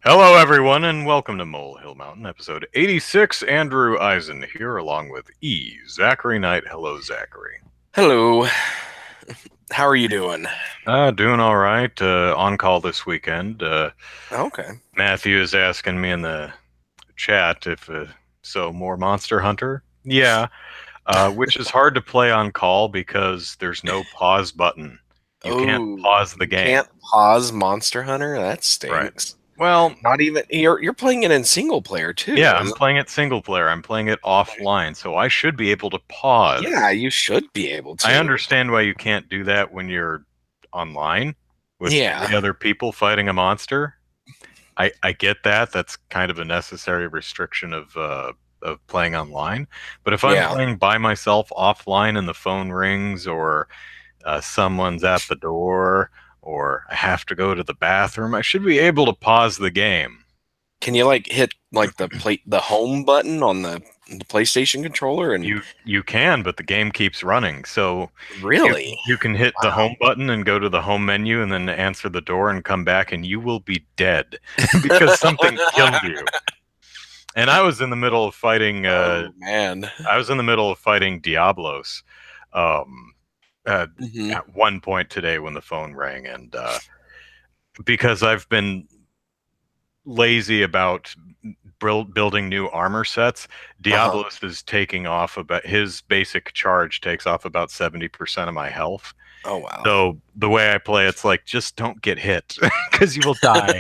Hello, everyone, and welcome to Molehill Mountain, episode 86. Andrew Eisen here, along with Zachary Knight. Hello, Zachary. Hello. How are you doing? Doing all right. On call this weekend. Okay. Matthew is asking me in the chat if more Monster Hunter. Yeah, which is hard to play on call because there's no pause button. You can't Oh, pause the you game. can't pause Monster Hunter? That Right. stinks. Well, Not even you're playing it in single player too, yeah, I'm isn't playing it single player. I'm playing it offline, so I should be able to Yeah, pause. you should be able I to. understand why you can't do that when you're online with Yeah. three other people fighting a monster. I get that. That's kind of a necessary restriction of playing online. But if I'm Yeah. playing by myself offline and the phone rings or someone's at the door or I have to go to the bathroom, I should be able to pause the game. Can you hit the home button on the PlayStation controller and You can, but the game keeps running. So you really? you can hit the home button and go to the home menu and then answer the door and come back and you will be dead because something killed you. And I was in the middle of fighting Oh man. Diablos um Hmm. at one point today when the phone rang, and because I've been lazy about building new armor sets. Uh-huh. Diablos is taking off about his basic charge takes off about 70% of my health. Oh wow. So the way I play, it's like just don't get hit because you will die.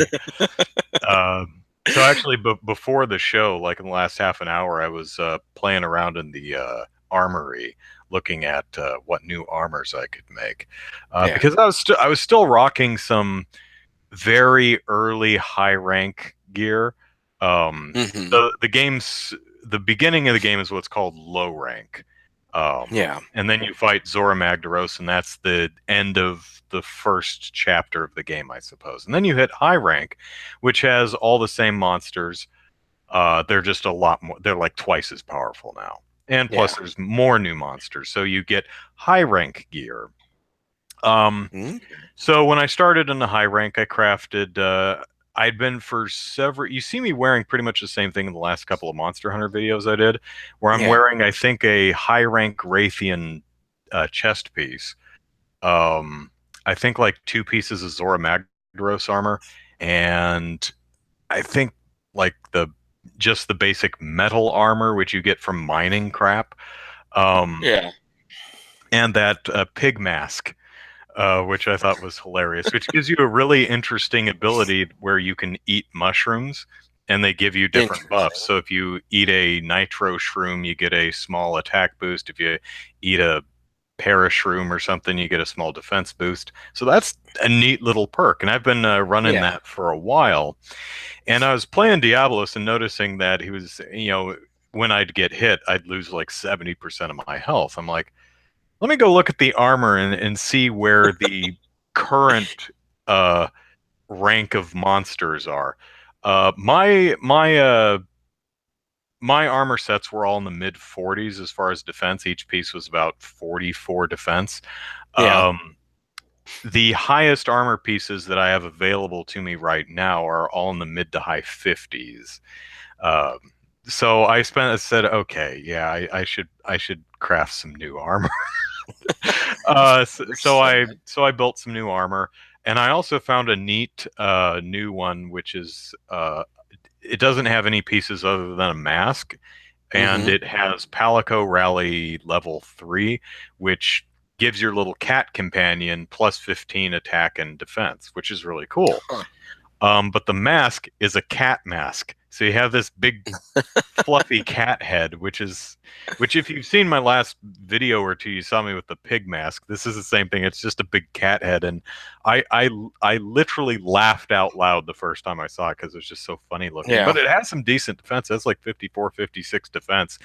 So actually, before the show, like in the last half an hour, I was playing around in the armory, looking at what new armors I could make, Yeah. because I was still rocking some very early high rank gear. Hmm. The beginning of the game is what's called low rank. Yeah. And then you fight Zora Magdaros, and that's the end of the first chapter of the game, I suppose. And then you hit high rank, which has all the same monsters. They're just a lot more. They're like twice as powerful now, and plus Yeah. there's more new monsters, so you get high rank gear. Um, Mm. so when I started in the high rank, I crafted. I'd been for several. You see me wearing pretty much the same thing in the last couple of Monster Hunter videos I did, where I'm Yeah. wearing, I think, a high rank Raytheon chest piece. Um, I think like two pieces of Zora Magdaros armor, and I think like the basic metal armor which you get from mining crap, Yeah. and that pig mask, which I thought was hilarious, which gives you a really interesting ability where you can eat mushrooms and they give you different buffs. Interesting. So if you eat a nitro shroom, you get a small attack boost. If you eat a parashroom or something, you get a small defense boost. So that's a neat little perk. And I've been running Yeah. that for a while. And I was playing Diablos and noticing that he was, when I'd get hit, I'd lose like 70% of my health. I'm like, let me go look at the armor and see where the current uh, rank of monsters are. My armor sets were all in the mid 40s as far as defense. Each piece was about 44 defense. Yeah. Um, the highest armor pieces that I have available to me right now are all in the mid to high 50s. Um, so I said, okay, yeah, I should craft some new armor. So I built some new armor, and I also found a neat new one, which is it doesn't have any pieces other than a mask, and Hmm. it has Palico Rally level 3, which gives your little cat companion plus 15 attack and defense, which is really cool. Huh. But the mask is a cat mask, so you have this big fluffy cat head, which if you've seen my last video or two, you saw me with the pig mask. This is the same thing. It's just a big cat head, and I I I literally laughed out loud the first time I saw it because it was just so funny looking. Yeah. But it has some decent defense. That's like 54, 56 defense,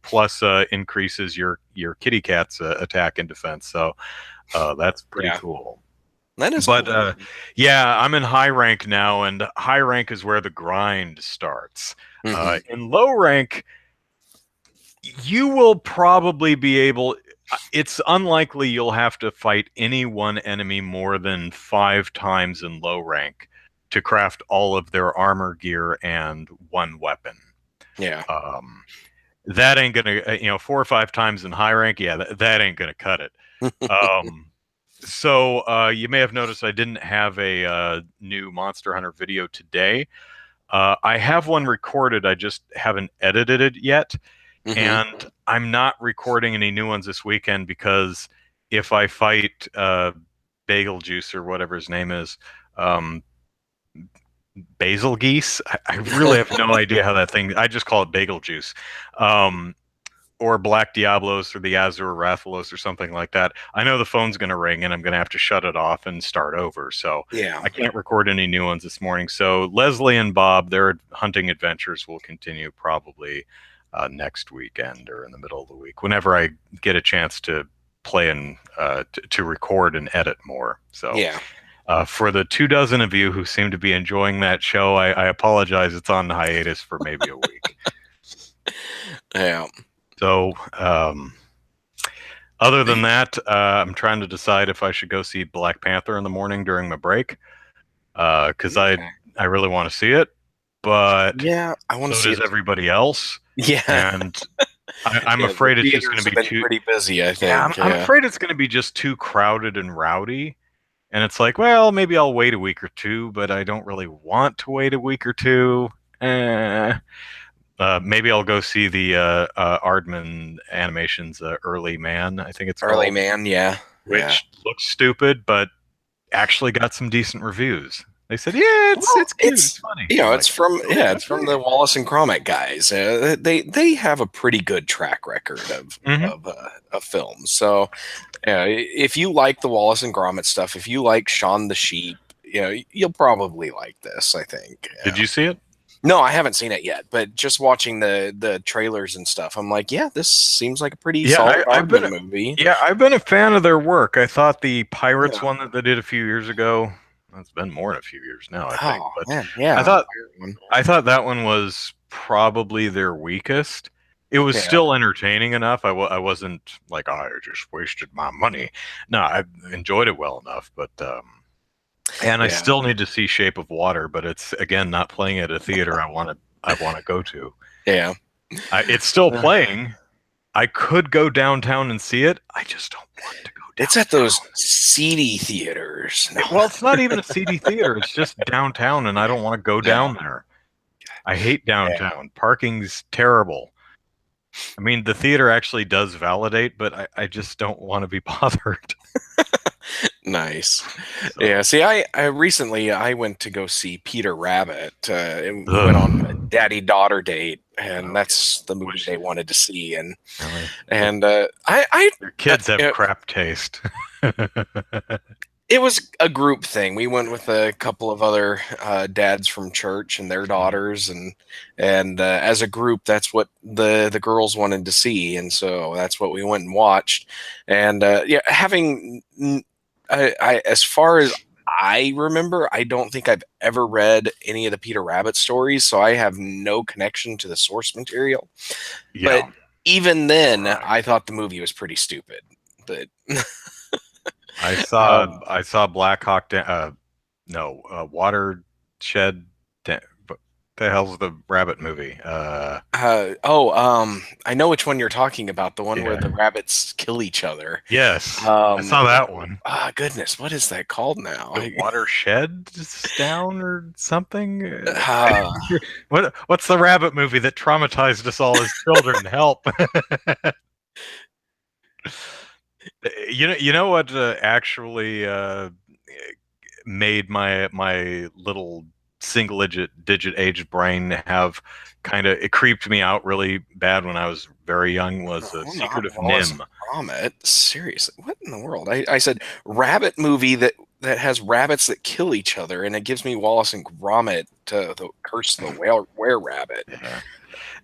plus increases your kitty cat's attack and defense. So that's pretty Yeah. cool. That is But cool. yeah, I'm in high rank now, and high rank is where the grind starts. Hmm. In low rank, you will probably be able. It's unlikely you'll have to fight any one enemy more than 5 times in low rank to craft all of their armor gear and one weapon. Yeah. That ain't gonna, 4 or 5 times in high rank. Yeah, that ain't gonna cut it. So you may have noticed I didn't have a new Monster Hunter video today. I have one recorded. I just haven't edited it yet. And I'm not recording any new ones this weekend because if I fight Bagel Juice or whatever his name is, Basil Geese, I really have no idea how that thing. I just call it Bagel Juice. Or Black Diablos or the Azure Rathalos or something like that. I know the phone's going to ring and I'm going to have to shut it off and start over. So Yeah. I can't record any new ones this morning. So Leslie and Bob, their hunting adventures will continue probably next weekend or in the middle of the week, whenever I get a chance to play and to record and edit more. So Yeah. For the 24 of you who seem to be enjoying that show, I apologize. It's on hiatus for maybe a week. Yeah. So, other than that, I'm trying to decide if I should go see Black Panther in the morning during my break, because I really want to see it, but yeah, I want to so see does it. everybody else. Yeah, and I'm afraid it's just going to be too pretty busy. I think. Yeah, I'm afraid it's going to be just too crowded and rowdy. And it's like, well, maybe I'll wait a week or two, but I don't really want to wait a week or two. Maybe I'll go see the Aardman Animations Early Man, I think it's Early called. Man, yeah. Which looks stupid, but actually got some decent reviews. They said, yeah, it's cute, it's funny. It's from the Wallace and Gromit guys. They have a pretty good track record of films. So, if you like the Wallace and Gromit stuff, if you like Shaun the Sheep, you'll probably like this, I think. Did you see it? No, I haven't seen it yet, but just watching the trailers and stuff, I'm like, yeah, this seems like a pretty solid movie. Yeah, I've been a fan of their work. I thought the Pirates one that they did a few years ago, it's been more than a few years now, I think. But man, yeah. I thought that one was probably their weakest. It was still entertaining enough. I wasn't like, I just wasted my money. No, I enjoyed it well enough, but and I still need to see Shape of Water, but it's again not playing at a theater I want to go to. Yeah, it's still playing. I could go downtown and see it. I just don't want to go downtown. It's at those seedy theaters. No. Well, it's not even a seedy theater. It's just downtown, and I don't want to go down there. I hate downtown. Parking's terrible. I mean, the theater actually does validate, but I just don't want to be bothered. Nice. So. Yeah, see, I recently went to go see Peter Rabbit. And we went on a daddy-daughter date, and that's the movie they wanted to see. And your kids have crap taste. It was a group thing. We went with a couple of other dads from church and their daughters, and as a group, that's what the girls wanted to see, and so that's what we went and watched. And having as far as I remember, I don't think I've ever read any of the Peter Rabbit stories, so I have no connection to the source material. Yeah. But even then, I thought the movie was pretty stupid. But I saw Black Hawk Down. Watershed. What the hell's the rabbit movie? I know which one you're talking about. The one where the rabbits kill each other. Yes, I saw that one. Goodness, what is that called now? The Watershed Down or something? What's the rabbit movie that traumatized us all as children? Help! You know what actually made my little single-digit aged brain have it creeped me out really bad when I was very young was Secret of Nim. Seriously, what in the world? I said rabbit movie that has rabbits that kill each other, and it gives me Wallace and Gromit, the Curse of the Were Rabbit. Yeah.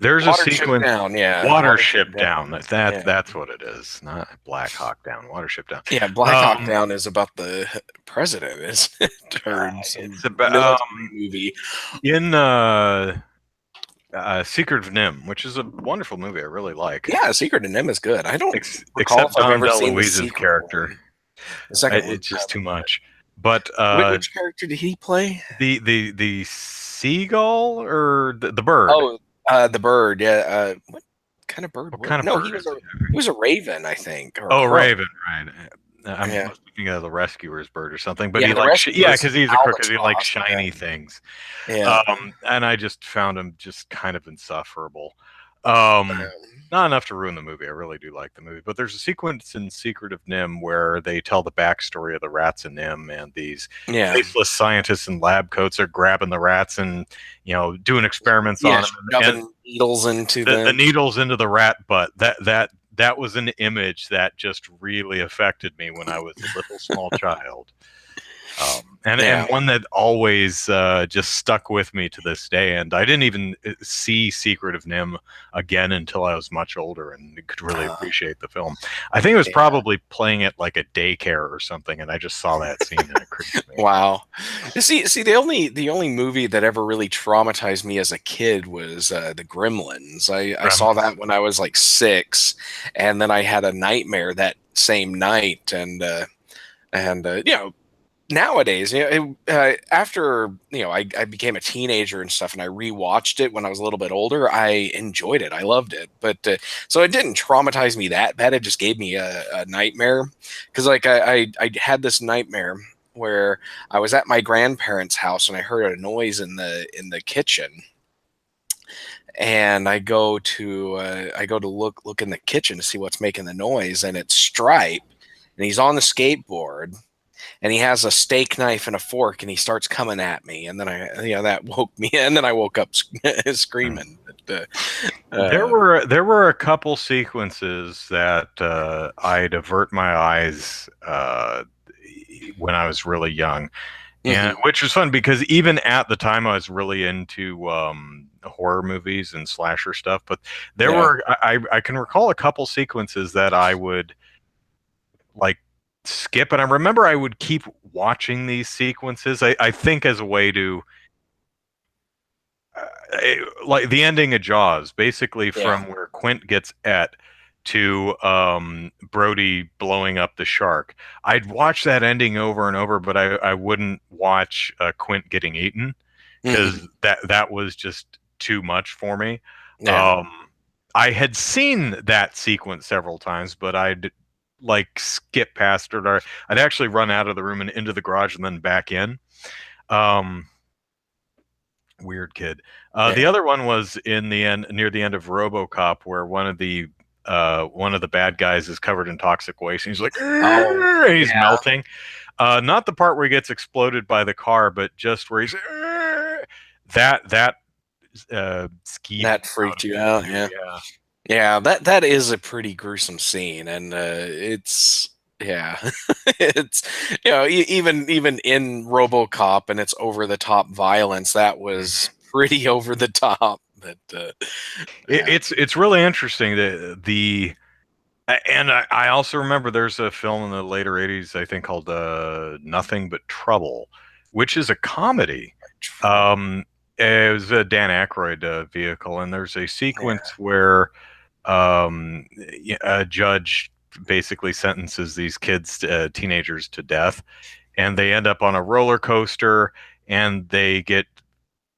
There's a sequence. Watership Down. That's what it is. Not Black Hawk Down. Watership Down. Yeah, Black Hawk Down is about the president. It's about movie in Secret of Nim, which is a wonderful movie. I really like. Yeah, Secret of Nim is good. I don't except Don DeLuise's character. It's just too much. But Which character did he play? the seagull or the bird? Oh, the bird. Yeah. What kind of bird What was? kind of No, bird is he? he was a raven, I think, or a Oh, crow. Raven, right. I Yeah. must be thinking of the Rescuer's bird or something. But Yeah. he The likes, rest yeah, was because he's a crook, because he likes albatross. shiny things. Yeah. And I just found him just kind of insufferable. Um, Not enough to ruin the movie. I really do like the movie, but there's a sequence in Secret of Nim where they tell the backstory of the rats in Nim, and these Yeah. faceless scientists in lab coats are grabbing the rats and doing experiments on Yeah. them, and Shoving needles into the them. needles into the rat butt. That was an image that just really affected me when I was a little small child. And Yeah. one that always just stuck with me to this day. And I didn't even see Secret of Nim again until I was much older and could really appreciate the film. I think it was Yeah. probably playing at like a daycare or something, and I just saw that scene and it creeped me. Wow. See, the only movie that ever really traumatized me as a kid was the Gremlins. I saw that when I was like 6, and then I had a nightmare that same night, and nowadays, after I became a teenager and stuff, and I rewatched it when I was a little bit older. I enjoyed it. I loved it, but so it didn't traumatize me that bad. It just gave me a nightmare, because like I had this nightmare where I was at my grandparents' house and I heard a noise in the kitchen, and I go to look in the kitchen to see what's making the noise, and it's Stripe, and he's on the skateboard, and he has a steak knife and a fork, and he starts coming at me, and then that woke me, and then I woke up screaming. But, There were a couple sequences that I'd avert my eyes when I was really young, and which was fun because even at the time I was really into horror movies and slasher stuff. But I can recall a couple sequences that I would like skip, and I remember I would keep watching these sequences. I think as a way to like the ending of Jaws, basically yeah, from where Quint gets et to Brody blowing up the shark. I'd watch that ending over and over, but I wouldn't watch Quint getting eaten because that was just too much for me. yeah. I had seen that sequence several times, but I'd like skip past it, or I'd actually run out of the room and into the garage and then back in. Um, Weird kid. The Yeah. other one was in the end, near the end of RoboCop, where one of the bad guys is covered in toxic waste, and he's like, Oh, "Arr!" and he's yeah. melting. Not the part where he gets exploded by the car, but just where he's "Arr!" that skeeved That me out freaked a you bit out. too. Yeah. Yeah. Yeah. That is a pretty gruesome scene, and it's yeah, it's even in RoboCop and its over the top violence, that was Mhm. pretty over the top. But yeah. It's really interesting that and I also remember there's a film in the later '80s, I think, called Nothing But Trouble, which is a comedy. Um, it was a Dan Aykroyd vehicle, and there's a Yeah. sequence where a judge basically sentences these kids, teenagers, to death, and they end up on a roller coaster, and they get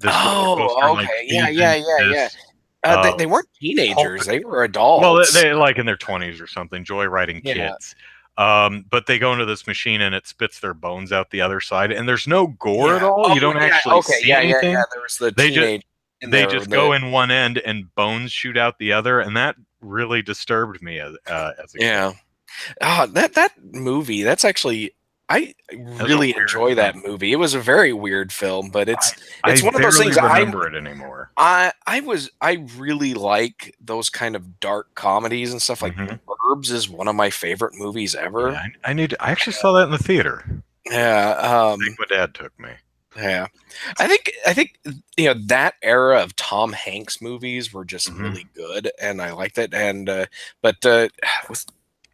this roller coaster Oh, like okay. Yeah, feeds yeah, into yeah, yeah. this They, uh, they weren't pulp. teenagers; they were Well, adults. they like in their 20s or something, joyriding Yeah. kids. But they go into this machine and it spits their bones out the other side, and there's no gore at Yeah. all. Oh, You don't yeah. actually Okay. see Yeah, yeah, yeah. anything. There was the They just teenage in they there. just go in one end and bones shoot out the other, and that really disturbed me as a kid. Yeah. That movie. That's actually, I It was a really weird enjoy that film. movie. It was a very weird film, but I it's I one of those barely things. I remember it anymore. I really like those kind of dark comedies and stuff. Like Hmm. Burbs is one of my favorite movies ever. Yeah, I need. I actually saw that in the theater. Yeah. I think my dad took me. Yeah. I think that era of Tom Hanks movies were just Hmm. really good, and I liked it. And but with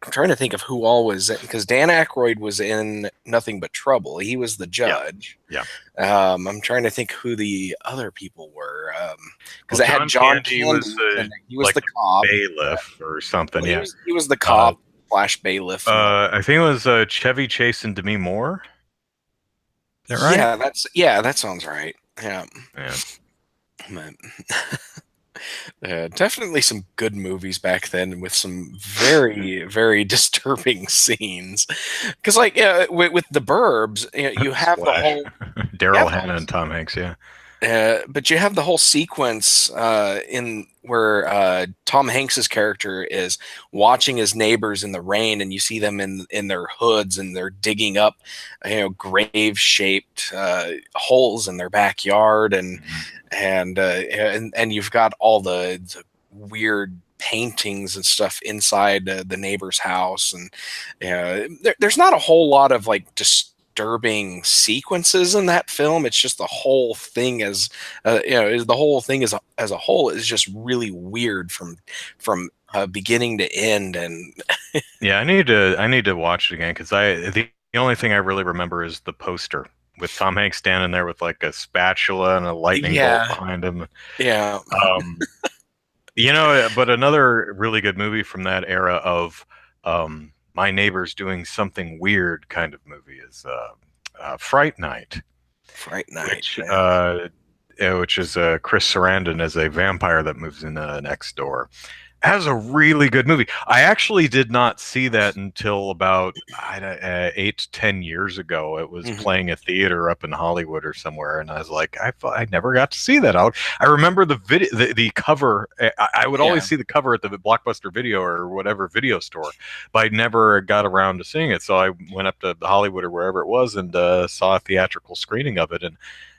I'm trying to think of who all was in, because Dan Aykroyd was in Nothing But Trouble. He was the Yeah, judge. yeah. I'm trying to think who the other people were, because Well, it had John John Candy was Candy, and he was like the the cop. bailiff or something. Well, he Yeah. was he was the Uh, cop slash bailiff and what. I think it was Chevy Chase and Demi Moore. that right? That sounds right. Yeah. Yeah. But, definitely some good movies back then with some very, very disturbing scenes. Because, like, with the Burbs, you have the Splash. whole, you have Daryl the Hannah and Tom Hanks. Yeah. but you have the whole sequence in where Tom Hanks's character is watching his neighbors in the rain, and you see them in their hoods, and they're digging up, grave shaped holes in their backyard, and Mhm. and you've got all the weird paintings and stuff inside the neighbor's house, and there's not a whole lot of like disturbing sequences in that film. It's just the whole thing the whole thing as a whole is just really weird from beginning to end. And Yeah, I need to watch it again because the only thing I really remember is the poster with Tom Hanks standing there with like a spatula and a lightning bolt yeah, behind him. yeah, Um, but another really good movie from that era of my neighbors doing something weird kind of movie is Fright Night, Fright Night. which Yeah. uh, which is Chris Sarandon as a vampire that moves in next door. Has a really good movie. I actually did not see that until about 8 to 10 years ago. It was Mhm. playing a theater up in Hollywood or somewhere, and I was like, I never got to see that. I remember the video, the cover. I would always Yeah. see the cover at the Blockbuster Video or whatever video store, but I never got around to seeing it. So I went up to Hollywood or wherever it was and saw a theatrical screening of it, and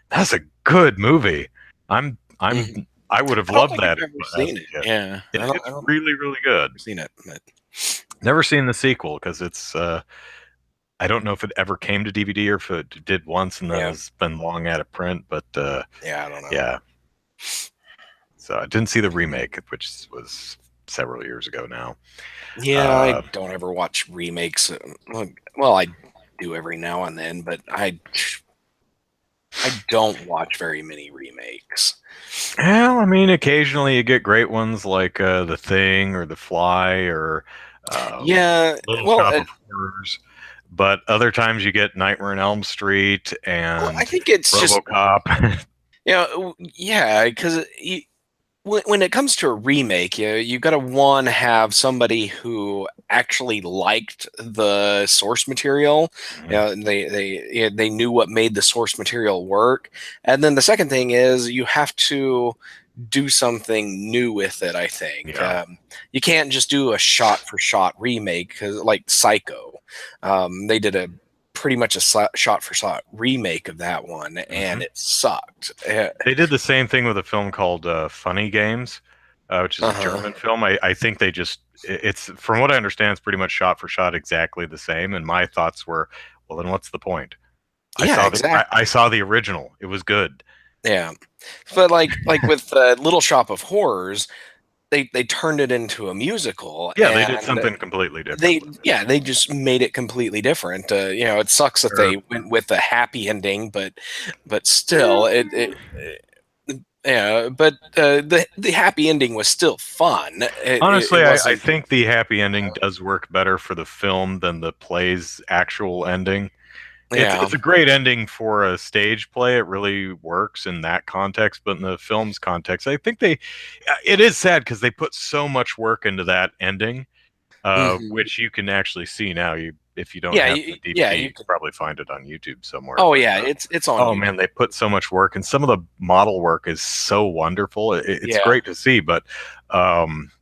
that's a good movie. I'm Mhm. I would have I don't loved think that I've ever as seen a it. kid. Yeah, I It's don't really, really good. ever seen it. But Never seen the sequel because it's I don't know if it ever came to DVD or if it did once and then yeah, has been long out of print. But yeah, I don't know. yeah, so I didn't see the remake, which was several years ago now. Yeah, I Uh, don't ever watch remakes. Well, I do every now and then, but I don't watch very many remakes. well, I mean, occasionally you get great ones like The Thing or The Fly or Yeah, Little well, Shop of Horrors. But other times you get Nightmare on Elm Street I and think it's just RoboCop. yeah, because when it comes to a remake, you got to one have somebody who actually liked the source material. They knew what made the source material work, and then the second thing is you have to do something new with it. I think Yeah. you can't just do a shot for shot remake because like Psycho, they did a pretty much a shot for shot remake of that one, Hmm. and it sucked. They did the same thing with a film called Funny Games, which is a Uh-huh. German film. I think they just it's from what I understand, it's pretty much shot for shot exactly the same. And my thoughts were, well, then what's the point? Yeah, exactly. I saw the original. It was good. Yeah, but like with Little Shop of Horrors, they turned it into a musical, Yeah, they did and something completely different with it. they just made it completely different. It sucks that Or, they went with a happy ending, but still, yeah. But the happy ending was still fun. It honestly, I wasn't. think the happy ending does work better for the film than the play's actual ending. Yeah. It's a great ending for a stage play. It really works in that context, but in the film's context, I think it is sad because they put so much work into that ending, Mhm. which you can actually see now. If you don't Yeah. have the Yeah. DVD, you You can could. probably find it on YouTube somewhere. Oh But yeah. It's on oh YouTube. man, they put so much work, and some of the model work is so wonderful. It's Yeah. great to see, but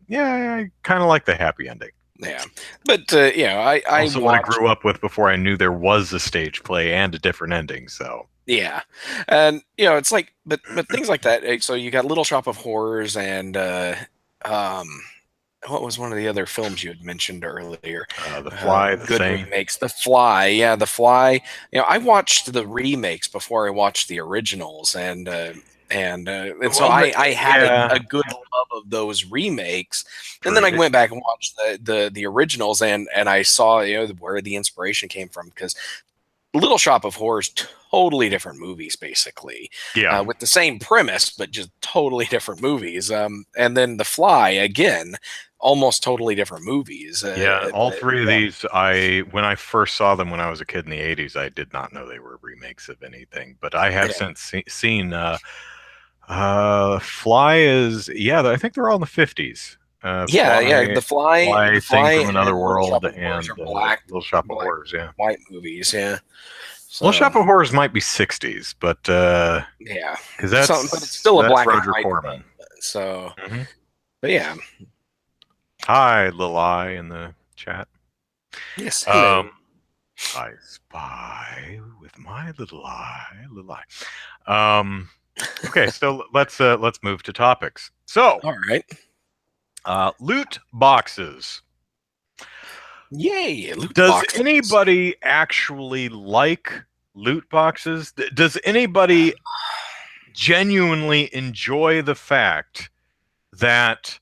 yeah, I kind of like the happy ending. Yeah. But I Also, what I watched. grew up with before I knew there was a stage play and a different ending. So Yeah, and it's like, but things like that. So you got Little Shop of Horrors and um, what was one of the other films you had mentioned earlier? The Fly, The Good Thing. remakes. The Fly, yeah, The Fly. I watched the remakes before I watched the originals, and so Well, I had yeah, a good love of those remakes, and then true. I went back and watched the originals, and I saw where the inspiration came from because Little Shop of Horrors, totally different movies, basically, Yeah. with the same premise, but just totally different movies. And then The Fly, again, almost totally different movies. Yeah, all But three of yeah, these, when I first saw them when I was a kid in the '80s, I did not know they were remakes of anything. But I have yeah, since seen Fly is, yeah, I think they're all in the '50s. yeah. The Fly, Thing Fly, from Another and Little World, Shop of Horrors and are black, Little Shop of black, Horrors. Yeah, white movies. Yeah. Little So Shop of Horrors might be '60s, but yeah, because something, but it's still a that's black and Roger white Corman. film. So, Hmm. but yeah, Hi, Lil I in the chat. yes, Um, hello. I spy with my little eye. Okay, so let's move to topics. So, All right. loot boxes. Yay, loot Does boxes. anybody actually like loot boxes? Does anybody genuinely enjoy the fact that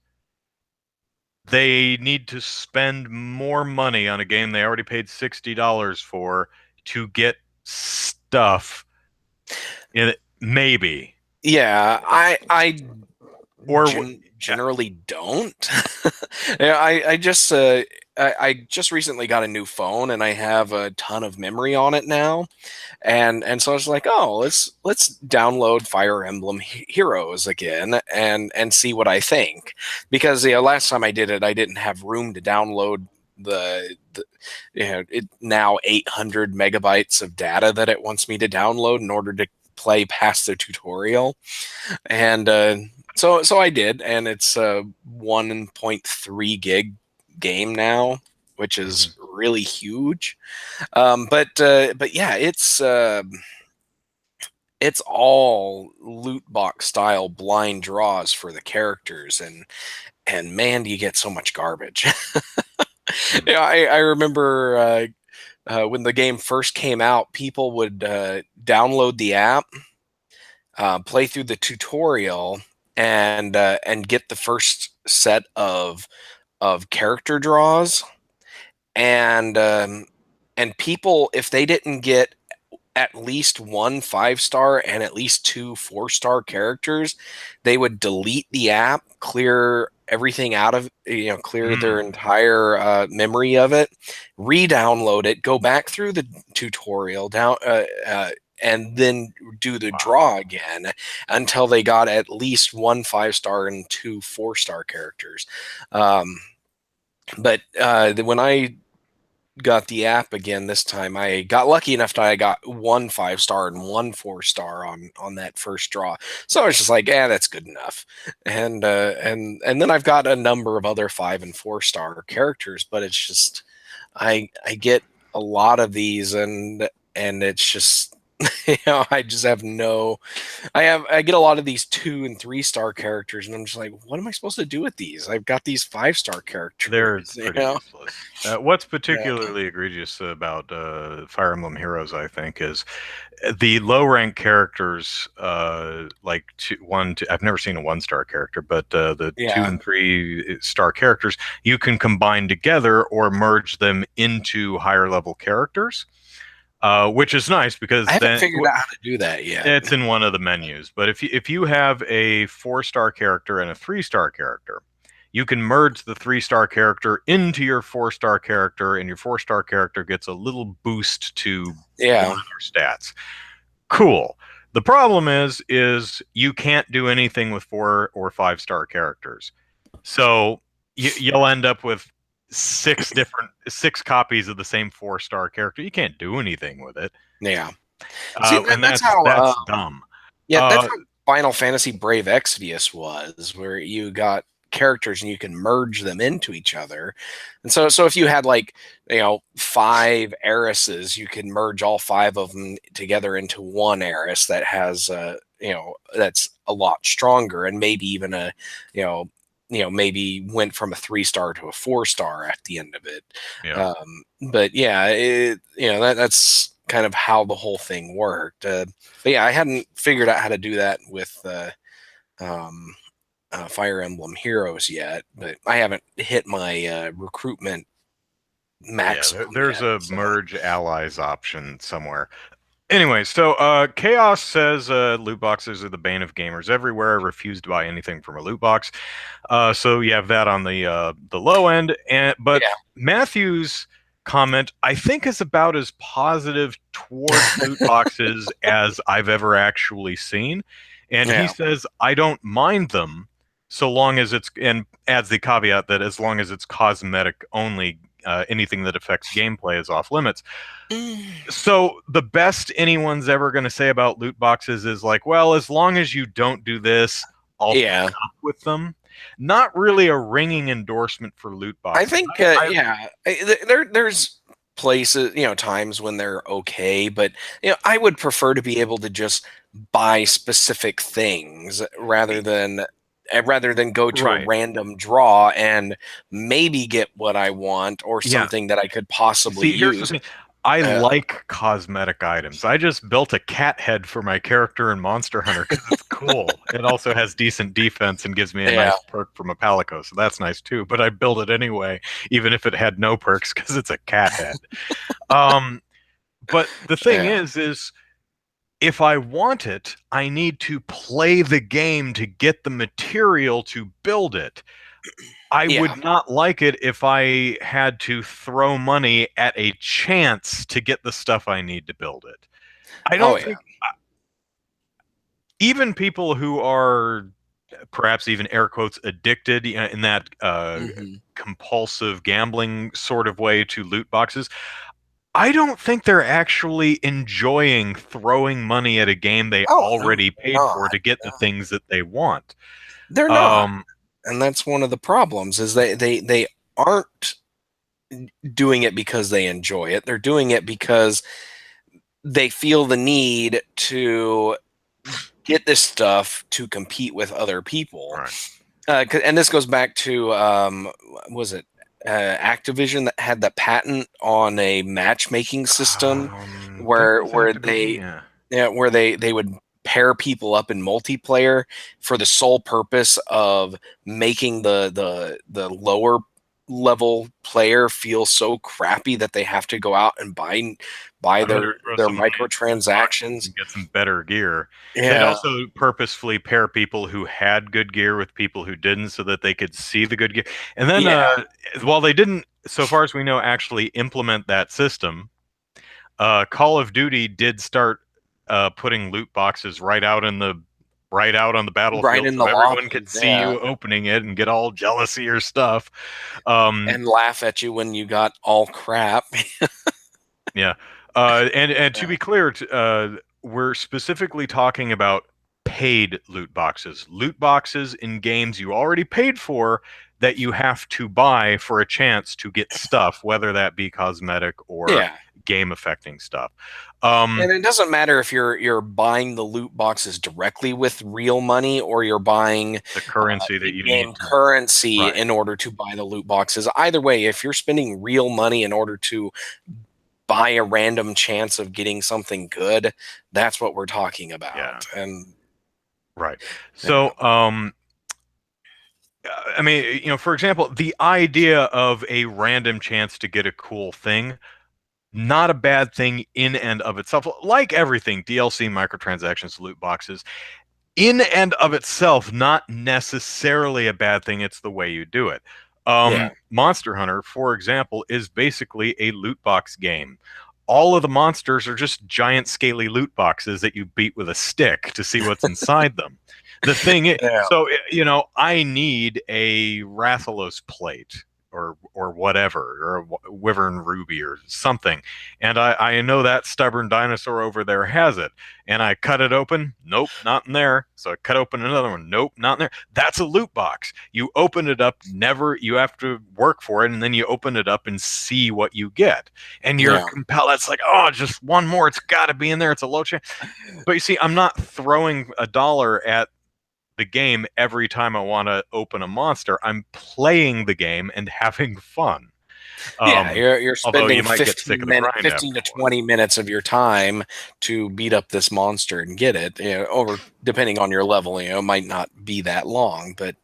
they need to spend more money on a game they already paid $60 for to get stuff in it? Maybe. Yeah, I Or generally don't. Yeah, I just recently got a new phone and I have a ton of memory on it now, and so I was like, oh, let's download Fire Emblem Heroes again and see what I think, because last time I did it, I didn't have room to download the it now 800 megabytes of data that it wants me to download in order to play past the tutorial, and so I did, and it's a 1.3 gig game now, which Mhm. is really huge. But yeah, it's all loot box style blind draws for the characters, and man, do you get so much garbage. Mhm. Yeah, I remember when the game first came out, people would download the app, play through the tutorial, and get the first set of character draws, and and people, if they didn't get at least one 5-star and at least two 4-star characters, they would delete the app, clear everything out of, clear their Mm. entire memory of it, re-download it, go back through the tutorial and then do the Wow. draw again until they got at least one 5-star and two 4-star characters. Um, but when I got the app again this time, I got lucky enough that I got one 5-star and one 4-star on that first draw. So I was just like, yeah, that's good enough. And then I've got a number of other 5 and 4-star characters, but it's just I get a lot of these, and it's just I just have no I get a lot of these 2 and 3-star characters, and I'm just like, what am I supposed to do with these? I've got these 5-star They're characters, pretty useless. What's Yeah. particularly egregious about Fire Emblem Heroes, I think, is the low rank characters, like I've never seen a 1-star character, but the two Yeah. and 3-star characters, you can combine together or merge them into higher level characters, which is nice I because haven't then figured out how to do that yet. it's in one of the menus. But if you have a 4-star character and a 3-star character, you can merge the 3-star character into your 4-star character, and your 4-star character gets a little boost to one Yeah. of their stats. Cool. The problem is you can't do anything with 4 or 5-star characters. So you'll end up with six copies of the same 4-star character. You can't do anything with it, Yeah. See, and that's that's dumb. yeah, that's Uh, how Final Fantasy Brave Exvius was, where you got characters and you can merge them into each other. And so if you had like, 5 heiresses, you could merge all 5 of them together into one heiress that has that's a lot stronger, and maybe even you know maybe went from a 3-star to a 4-star at the end of it. yeah. But yeah, that's kind of how the whole thing worked. But yeah, I hadn't figured out how to do that with um, Fire Emblem Heroes yet. But I haven't hit my recruitment maximum there's yet. a So merge allies option somewhere. Anyway, so Chaos says loot boxes are the bane of gamers everywhere. I refuse to buy anything from a loot box. So you have that on the low end, but yeah, Matthew's comment I think is about as positive towards loot boxes as I've ever actually seen, and he yeah, says I don't mind them so long as it's, and adds the caveat that as long as it's cosmetic only, anything that affects gameplay is off limits. So the best anyone's ever going to say about loot boxes is like, well, as long as you don't do this, I'll put yeah. up with them. Not really a ringing endorsement for loot I boxes. think, there's places, times when they're okay, but I would prefer to be able to just buy specific things rather than go to a Right. random draw and maybe get what I want or Yeah. something that I could possibly See, here's the use. thing. I Uh, like cosmetic items. I just built a cat head for my character in Monster Hunter because it's cool. It also has decent defense and gives me a yeah, nice perk from a Palico, so that's nice too. But I built it anyway, even if it had no perks, because it's a cat head. Um, but the thing yeah, is if I want it, I need to play the game to get the material to build it. I yeah. would not like it if I had to throw money at a chance to get the stuff I need to build it. I Oh don't yeah. think even people who are perhaps even air quotes addicted, in that Hmm. compulsive gambling sort of way to loot boxes, I don't think they're actually enjoying throwing money at a game they Oh no, already they're paid for not. to get the things that they want. They're not. Um, And that's one of the problems is they aren't doing it because they enjoy it. They're doing it because they feel the need to get this stuff to compete with other people. right. And this goes back to was it Activision that had the patent on a matchmaking system That was where Activision, they yeah. yeah, where they would pair people up in multiplayer for the sole purpose of making the lower level player feel so crappy that they have to go out and buy I'm gonna their throw their some money at loot boxes microtransactions. and get some better gear. They'd Yeah, also purposefully pair people who had good gear with people who didn't so that they could see the good gear. And then, yeah, while they didn't, so far as we know, actually implement that system, Call of Duty did start putting loot boxes right out on the right battlefield in so the everyone could lobbies. see Yeah, you opening it and get all jealous of your stuff. Um, and laugh at you when you got all crap. Yeah. And to Yeah, be clear, we're specifically talking about paid loot boxes in games you already paid for that you have to buy for a chance to get stuff, whether that be cosmetic or yeah. game affecting stuff. And it doesn't matter if you're buying the loot boxes directly with real money or you're buying The currency that you need in-game to, currency right? in order to buy the loot boxes. Either way, if you're spending real money in order to buy a random chance of getting something good, that's what we're talking Yeah, about. And right. yeah, So, I mean, for example, the idea of a random chance to get a cool thing, not a bad thing in and of itself. Like everything, DLC, microtransactions, loot boxes, in and of itself, not necessarily a bad thing. It's the way you do it. yeah, Monster Hunter, for example, is basically a loot box game. All of the monsters are just giant scaly loot boxes that you beat with a stick to see what's inside them. The thing is, yeah, so I need a Rathalos plate or whatever, or a Wyvern ruby or something, and I know that stubborn dinosaur over there has it, and I cut it open. Nope, not in there. So I cut open another one. Nope, not in there. That's a loot box. You open it up, never, you have to work for it, and then you open it up and see what you get. And you're yeah, compelled. It's like, oh, just one more. It's got to be in there. It's a low chance. But you see, I'm not throwing a dollar at the game every time I want to open a monster. I'm playing the game and having fun. Yeah, you're Although spending you might get sick of the grind 15 after to a while. 20 minutes of your time to beat up this monster and get it, over depending on your level, it might not be that long, but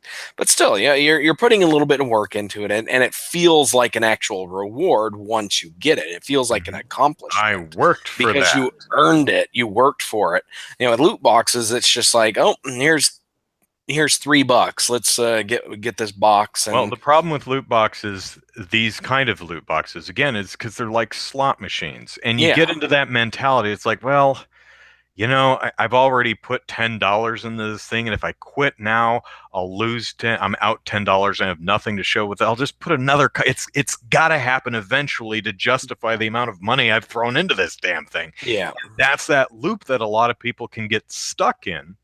still, yeah, you're putting a little bit of work into it, and it feels like an actual reward once you get it. It feels like an Mhm. I accomplishment worked for because that. you earned it, you worked for it. With loot boxes, it's just like, oh, here's $3. Let's get this box. Well, And the problem with loot boxes, these kind of loot boxes, again, is because they're like slot machines. And you yeah, get into that mentality. It's like, well, I've already put $10 into this thing, and if I quit now, I'll lose 10. I'm out $10 and I have nothing to show with it. I'll just put another. It's got to happen eventually to justify the amount of money I've thrown into this damn thing. yeah, That's that loop that a lot of people can get stuck in,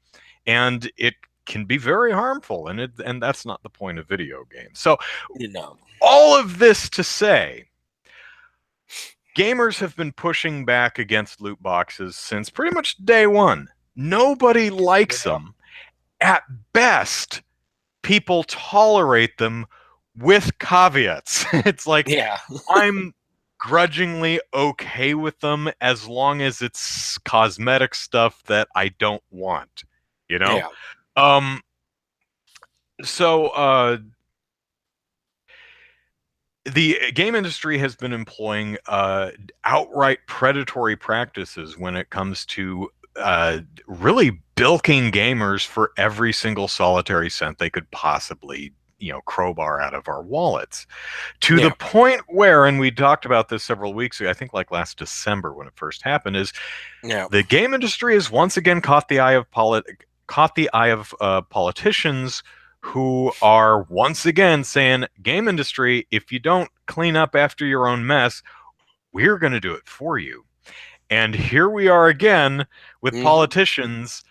and it can be very harmful. And that's not the point of video games. So you know, all of this to say, gamers have been pushing back against loot boxes since pretty much day one. Nobody likes yeah, them. At best, people tolerate them with caveats. It's like, yeah, I'm grudgingly okay with them as long as it's cosmetic stuff that I don't want, you know? yeah, Um, so the game industry has been employing outright predatory practices when it comes to really bilking gamers for every single solitary cent they could possibly, crowbar out of our wallets. To the yeah, point where, and we talked about this several weeks ago, I think like last December when it first happened, is yeah, the game industry has once again caught the eye of politicians who are once again saying, game industry, if you don't clean up after your own mess, we're going to do it for you. And here we are again with hmm, politicians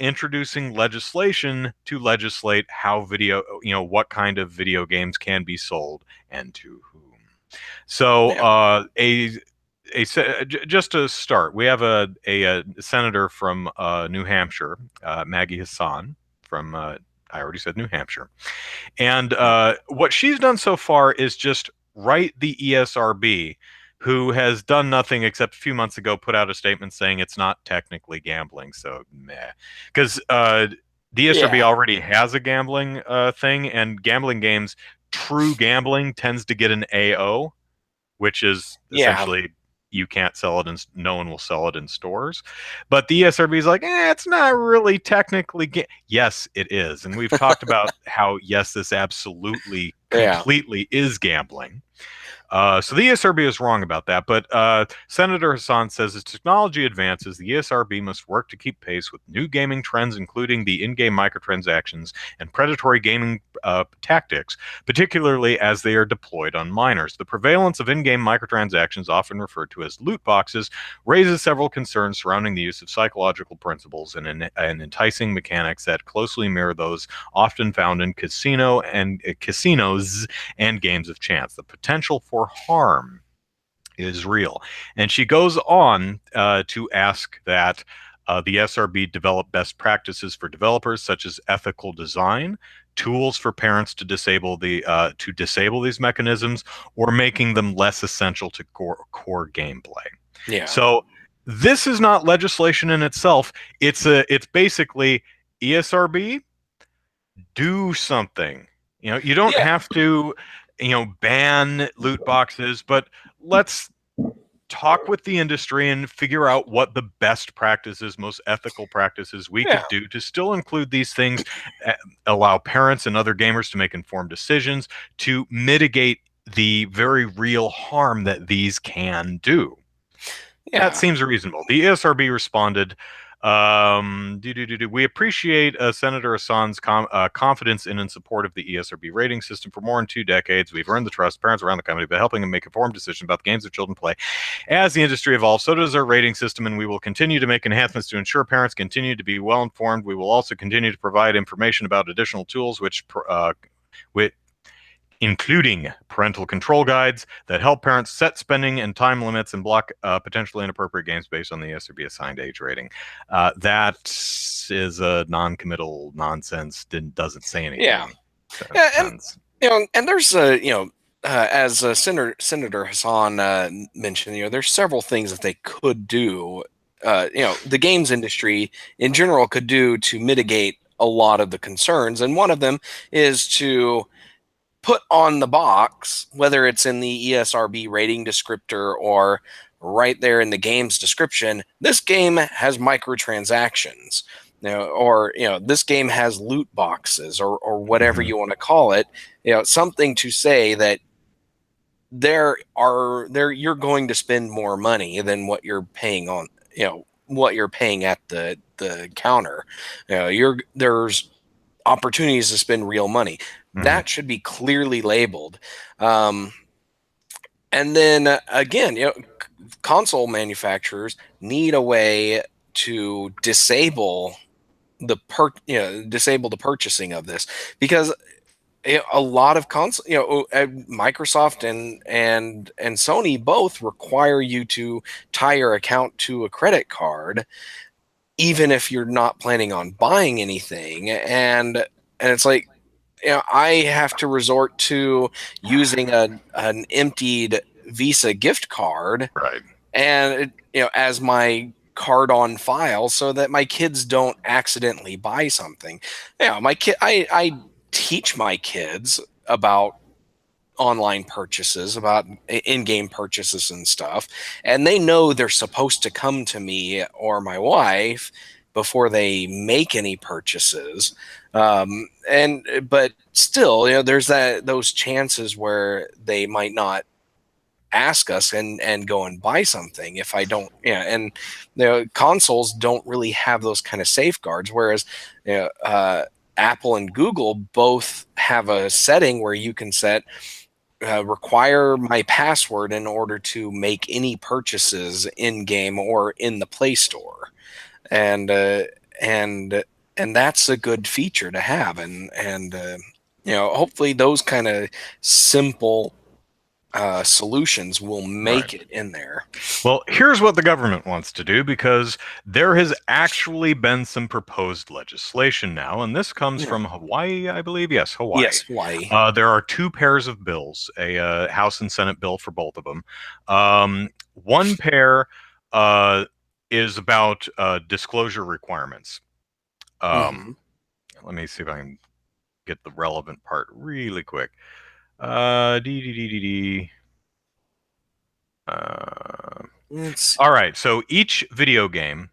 introducing legislation to legislate how what kind of video games can be sold and to whom. So, yeah, just to start, we have a senator from New Hampshire, Maggie Hassan from I already said New Hampshire, and yeah, what she's done so far is just write the ESRB, who has done nothing except a few months ago put out a statement saying it's not technically gambling. So meh, because the ESRB yeah, already has a gambling thing, and gambling games, true gambling tends to get an AO, which is yeah, essentially you can't sell it and no one will sell it in stores. But the ESRB is like, it's not really technically. Yes, it is. And we've talked about how, yes, this absolutely, yeah, completely is gambling. So the ESRB is wrong about that, but Senator Hassan says as technology advances, the ESRB must work to keep pace with new gaming trends, including the in-game microtransactions and predatory gaming tactics, particularly as they are deployed on minors. The prevalence of in-game microtransactions, often referred to as loot boxes, raises several concerns surrounding the use of psychological principles and enticing mechanics that closely mirror those often found in casinos and games of chance. The potential for harm is real. And she goes on to ask that the SRB develop best practices for developers, such as ethical design, tools for parents to disable these mechanisms, or making them less essential to core gameplay. yeah, So this is not legislation in itself. It's basically ESRB, do something. You don't yeah, have to, ban loot boxes, but let's talk with the industry and figure out what the best practices, most ethical practices we yeah, could do to still include these things, allow parents and other gamers to make informed decisions to mitigate the very real harm that these can do. That yeah, seems reasonable. The ESRB responded, we appreciate Senator Hassan's confidence in and support of the ESRB rating system. For more than 2 decades, we've earned the trust of parents around the country by helping them make informed decisions about the games their children play. As the industry evolves, so does our rating system, and we will continue to make enhancements to ensure parents continue to be well informed. We will also continue to provide information about additional tools which including parental control guides that help parents set spending and time limits and block potentially inappropriate games based on the SRB assigned age rating. That is a non-committal nonsense. Doesn't say yeah, anything. yeah, and Sense. and there's as Senator Hassan mentioned, there's several things that they could do. The games industry in general could do to mitigate a lot of the concerns, and one of them is to put on the box, whether it's in the ESRB rating descriptor or right there in the game's description, this game has microtransactions. Or this game has loot boxes, or whatever you want to call it. Something to say that you're going to spend more money than what you're paying on what you're paying at the counter. There's opportunities to spend real money. That should be clearly labeled. And then again, console manufacturers need a way to disable disable the purchasing of this, because a lot of console, Microsoft and Sony both require you to tie your account to a credit card, even if you're not planning on buying anything. And it's like, I have to resort to using an emptied Visa gift card, Right. and as my card on file, so that my kids don't accidentally buy something. My kid, I teach my kids about online purchases, about in-game purchases and stuff, and they know they're supposed to come to me or my wife before they make any purchases. But still, there's those chances where they might not ask us and go and buy something if I don't. And consoles don't really have those kind of safeguards, whereas Apple and Google both have a setting where you can set require my password in order to make any purchases in game or in the Play Store. And and that's a good feature to have. And hopefully those kind of simple solutions will make it in there. Well, here's what the government wants to do, because there has actually been some proposed legislation now, and this comes from Hawaii, I believe. Yes, Hawaii. Yes, Hawaii. There are two pairs of bills, a House and Senate bill for both of them. One pair is about disclosure requirements. Let me see if I can get the relevant part really quick. All right, so each video game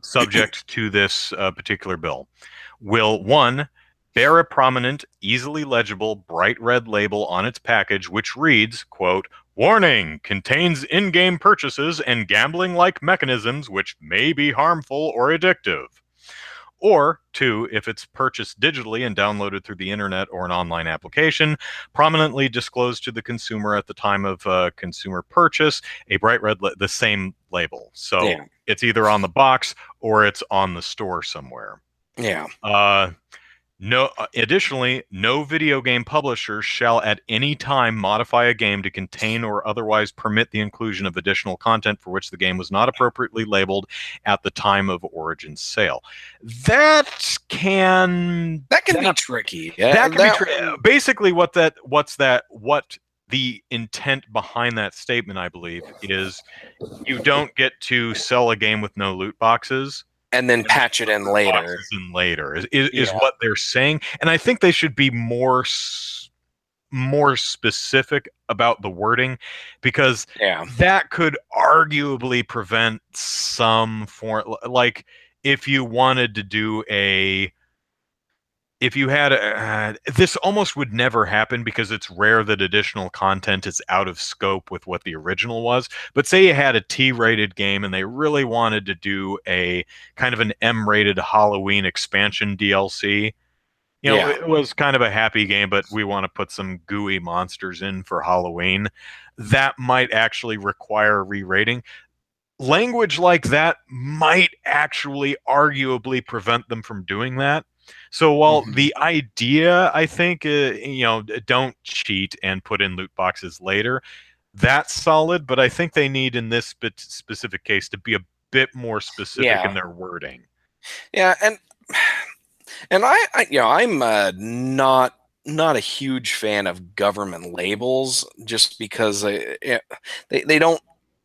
subject to this particular bill will, one, bear a prominent, easily legible, bright red label on its package which reads, quote, "Warning, contains in-game purchases and gambling-like mechanisms which may be harmful or addictive." Or, two, if it's purchased digitally and downloaded through the internet or an online application, prominently disclosed to the consumer at the time of consumer purchase, a bright red, the same label. So it's either on the box or it's on the store somewhere. Additionally, no video game publisher shall at any time modify a game to contain or otherwise permit the inclusion of additional content for which the game was not appropriately labeled at the time of origin sale. That can be tricky. That can be tricky. Basically, what the intent behind that statement, I believe, is you don't get to sell a game with no loot boxes and then patch it in later. Is what they're saying, and I think they should be more specific about the wording, because that could arguably prevent some form, like if you wanted to do if you had this almost would never happen because it's rare that additional content is out of scope with what the original was. But say you had a T-rated game and they really wanted to do a kind of an M-rated Halloween expansion DLC. It was kind of a happy game, but we want to put some gooey monsters in for Halloween. That might actually require re-rating. Language like that might actually arguably prevent them from doing that. So while the idea, I think, don't cheat and put in loot boxes later, that's solid, but I think they need in this specific case to be a bit more specific in their wording. And I'm not not a huge fan of government labels, just because they don't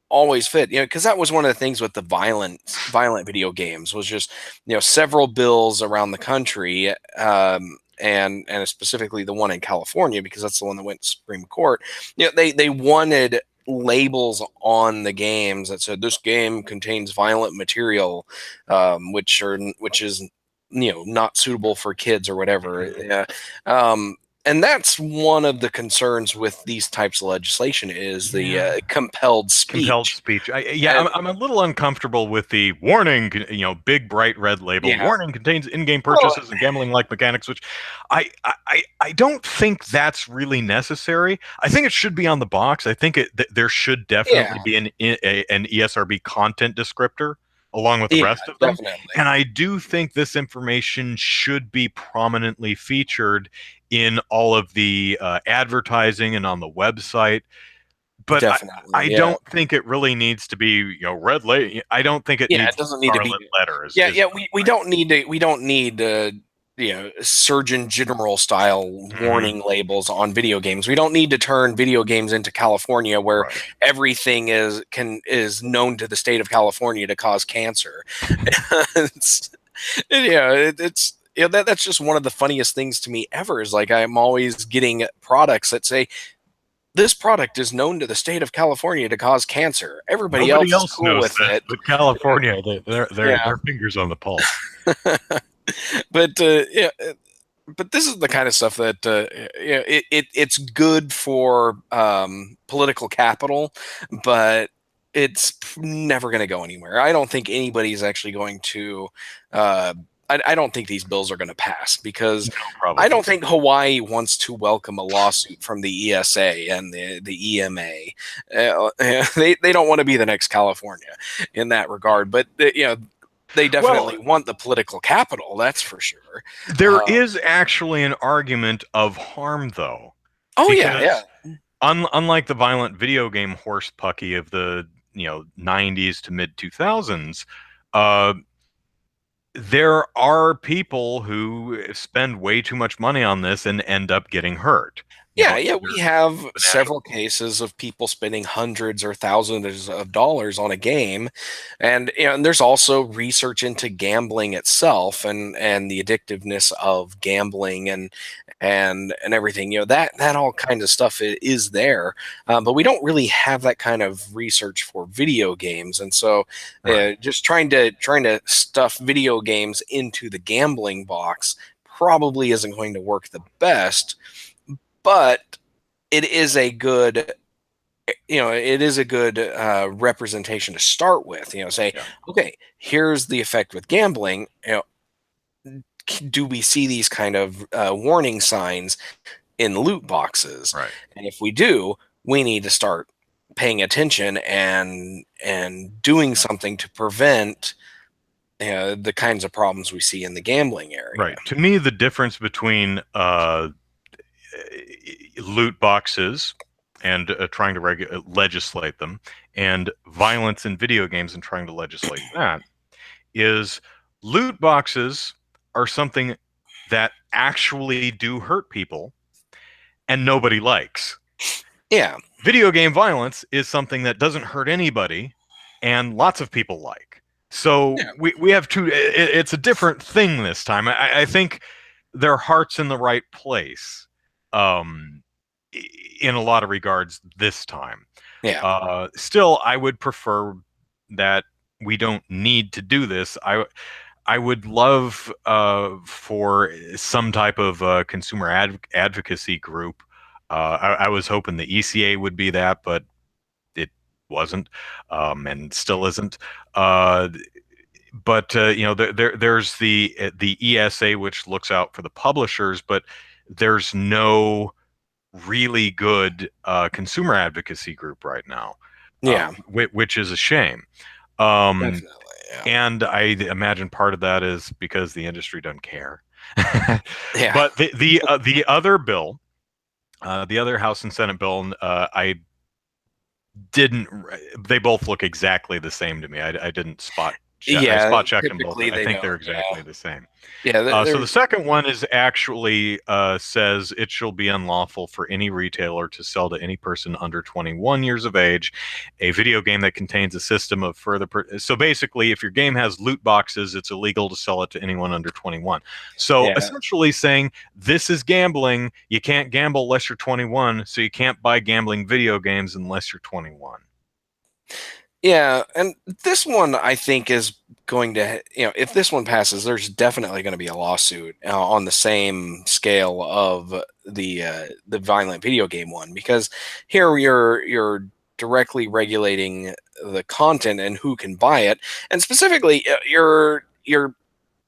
always fit, because that was one of the things with the violent video games, was just, several bills around the country, and specifically the one in California, because that's the one that went to Supreme Court. They wanted labels on the games that said this game contains violent material, which is not suitable for kids or whatever. Yeah. And that's one of the concerns with these types of legislation, is the compelled Compelled speech. speech. And I'm a little uncomfortable with the warning, big bright red label. yeah, Warning contains in-game well, purchases and gambling-like mechanics, which I don't think that's really necessary. I think it should be on the box. I think there should yeah, definitely be an ESRB content descriptor along with the yeah, rest of them. definitely. And I do think this information should be prominently featured in all of the advertising and on the website. But Definitely, I yeah. don't think it really needs to be, red light. I don't think it Yeah, needs it doesn't need to be. scarlet letters. Yeah, Is yeah. We don't need to. We don't need Surgeon General style Mhm. warning labels on video games. We don't need to turn video games into California, where Right. everything is known to the state of California to cause cancer. it's, it's that's just one of the funniest things to me ever. Is like, I'm always getting products that say this product is known to the state of California to cause cancer. Everybody Nobody else is else cool knows with this, it. but California, Yeah. their fingers on the pulse. But yeah, but this is the kind of stuff that it's good for political capital, but it's never going to go anywhere. I don't think anybody's actually going to. I don't think these bills are going to pass, because No, I probably. don't think Hawaii wants to welcome a lawsuit from the ESA and the EMA. They don't want to be the next California in that regard, but they Well, definitely want the political capital. That's for sure. there Uh, is actually an argument of harm, though, oh yeah, yeah, because unlike the violent video game horse pucky of the 90s to mid 2000s, uh, there are people who spend way too much money on this and end up getting hurt. yeah, yeah. Either We have financial. several cases of people spending hundreds or thousands of dollars on a game, and there's also research into gambling itself, and the addictiveness of gambling, and everything. That all kind of stuff is there, but we don't really have that kind of research for video games, and so Right. just trying to stuff video games into the gambling box probably isn't going to work the best, but it is a good representation to start with. Say, Yeah. okay, here's the effect with gambling. Do we see these kind of warning signs in loot boxes? Right. And if we do, we need to start paying attention and doing something to prevent the kinds of problems we see in the gambling area. Right. To me, the difference between loot boxes and trying to legislate them, and violence in video games and trying to legislate that, is loot boxes are something that actually do hurt people and nobody likes. Yeah, Video game violence is something that doesn't hurt anybody and lots of people like. So yeah, we have it's a different thing this time. I think their heart's in the right place, um, in a lot of regards this time. yeah, Still, I would prefer that we don't need to do this. I would love for some type of consumer advocacy group. I was hoping the ECA would be that, but it wasn't, and still isn't. But there's the ESA, which looks out for the publishers, but there's no really good consumer advocacy group right now, yeah, which is a shame. Um, definitely. Yeah, and I imagine part of that is because the industry doesn't care. yeah, But the other bill, the other House and Senate bill, I didn't. They both look exactly the same to me. I didn't spot I Yeah, spot checked them both. typically I they think don't. they're Yeah, exactly the same. yeah. So the second one is actually says it shall be unlawful for any retailer to sell to any person under 21 years of age a video game that contains a system of so basically, if your game has loot boxes, it's illegal to sell it to anyone under 21. So Yeah, essentially saying this is gambling. You can't gamble unless you're 21, so you can't buy gambling video games unless you're 21. yeah. And this one, I think, is going to, if this one passes, there's definitely going to be a lawsuit on the same scale of the violent video game one, because here you're directly regulating the content and who can buy it, and specifically you're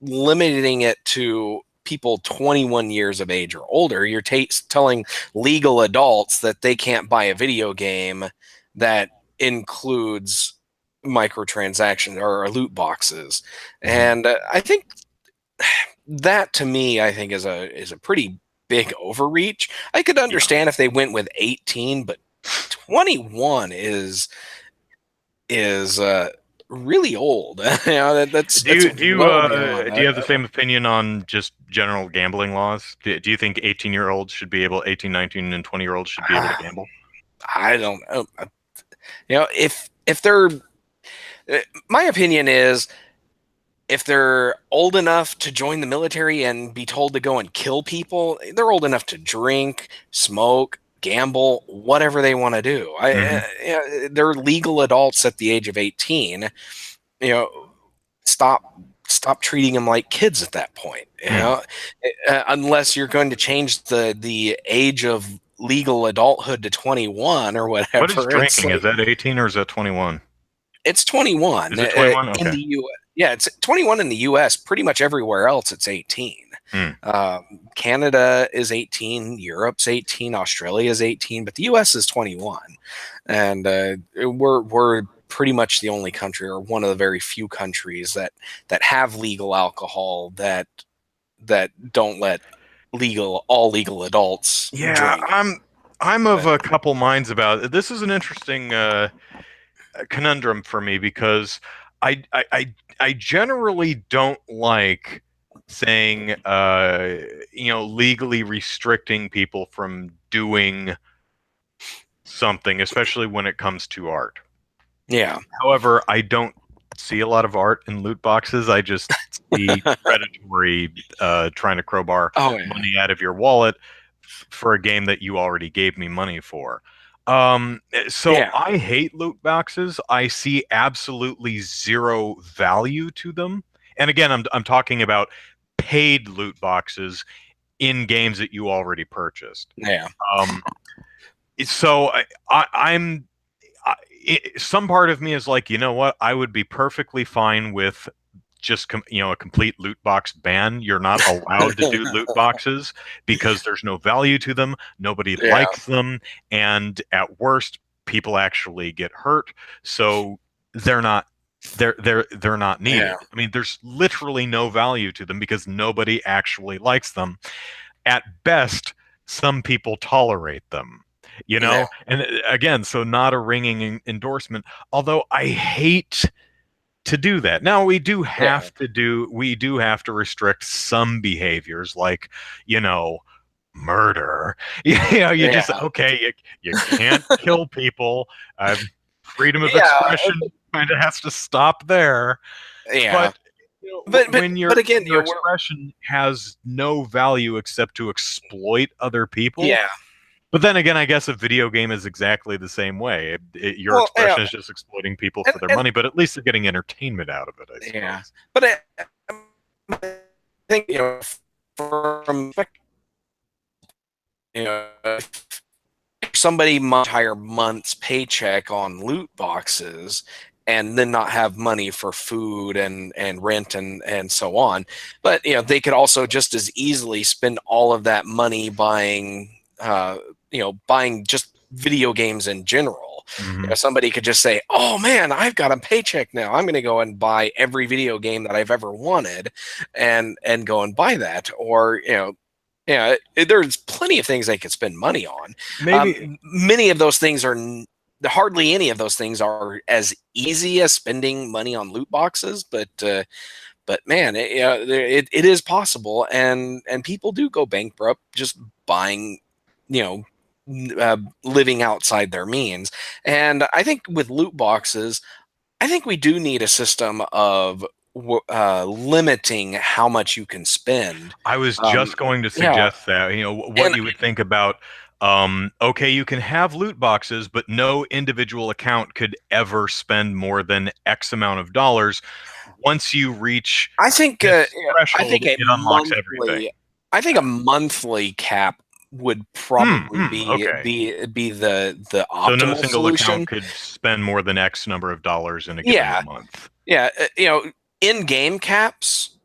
limiting it to people 21 years of age or older. You're telling legal adults that they can't buy a video game that includes microtransactions or loot boxes. Mhm. And I think that, to me, I think is a pretty big overreach. I could Yeah. understand if they went with 18, but 21 is really old. That's Do you well beyond. do you have the same opinion on just general gambling laws? Do you think 18-year-olds should be able, 18, 19, and 20-year-olds should be able to gamble? I don't know. If they're, my opinion is, if they're old enough to join the military and be told to go and kill people, they're old enough to drink, smoke, gamble, whatever they want to do. Hmm. They're legal adults at the age of 18. You know, stop treating them like kids at that point. Unless you're going to change the age of legal adulthood to 21 or What is whatever. It's drinking? Is like, that 18 or is that 21? it's 21 Is it 21? in Okay. the U.S. Yeah, it's 21 in the U.S. Pretty much everywhere else, it's 18. Hmm. Canada is 18, Europe's 18, Australia is 18, but the U.S. is 21, and we're pretty much the only country, or one of the very few countries, that have legal alcohol that don't let all legal adults Yeah, drink. I'm of But a couple minds about it. This is an interesting conundrum for me because I generally don't like saying legally restricting people from doing something, especially when it comes to art. yeah, However, I don't see a lot of art in loot boxes. I just see predatory trying to crowbar oh yeah, money out of your wallet for a game that you already gave me money for. So yeah, I hate loot boxes. I see absolutely zero value to them. And again, I'm talking about paid loot boxes in games that you already purchased. yeah, Um, so I'm some part of me is like, you know what? I would be perfectly fine with just a complete loot box ban. You're not allowed to do loot boxes because there's no value to them. Nobody yeah, likes them, and at worst, people actually get hurt. So they're not they're not yeah, needed. I mean, there's literally no value to them because nobody actually likes them. At best, some people tolerate them. yeah, And again, so not a ringing endorsement. Although I hate to do that. Now yeah, we do have to restrict some behaviors like, murder. You yeah, just okay, you can't kill people. Freedom of yeah, expression kind of has to stop there. yeah. But when But again, your we're, expression has no value except to exploit other people, yeah. but then again, I guess a video game is exactly the same way. Your Well, yeah, expression is just exploiting people and, for their and money, but at least they're getting entertainment out of it, I yeah, suppose. but I think, from, if somebody might hire month's paycheck on loot boxes and then not have money for food and rent and so on, but they could also just as easily spend all of that money buying just video games in general. Hmm. Somebody could just say, "Oh man, I've got a paycheck now. I'm going to go and buy every video game that I've ever wanted, and go and buy that." Or there's plenty of things they could spend money on. Maybe Many of those things are hardly any of those things are as easy as spending money on loot boxes, but man, it is possible, and people do go bankrupt just buying, you know, living outside their means. And I think with loot boxes, I think we do need a system of limiting how much you can spend. I was Um, just going to yeah, suggest that, what and you would think about, okay, you can have loot boxes, but no individual account could ever spend more than X amount of dollars. Once you reach this I think threshold, it unlocks everything. I think a monthly cap would probably Okay. be the So no optimal single account solution. could spend more than X number of dollars in a given Yeah, month. yeah, in-game caps,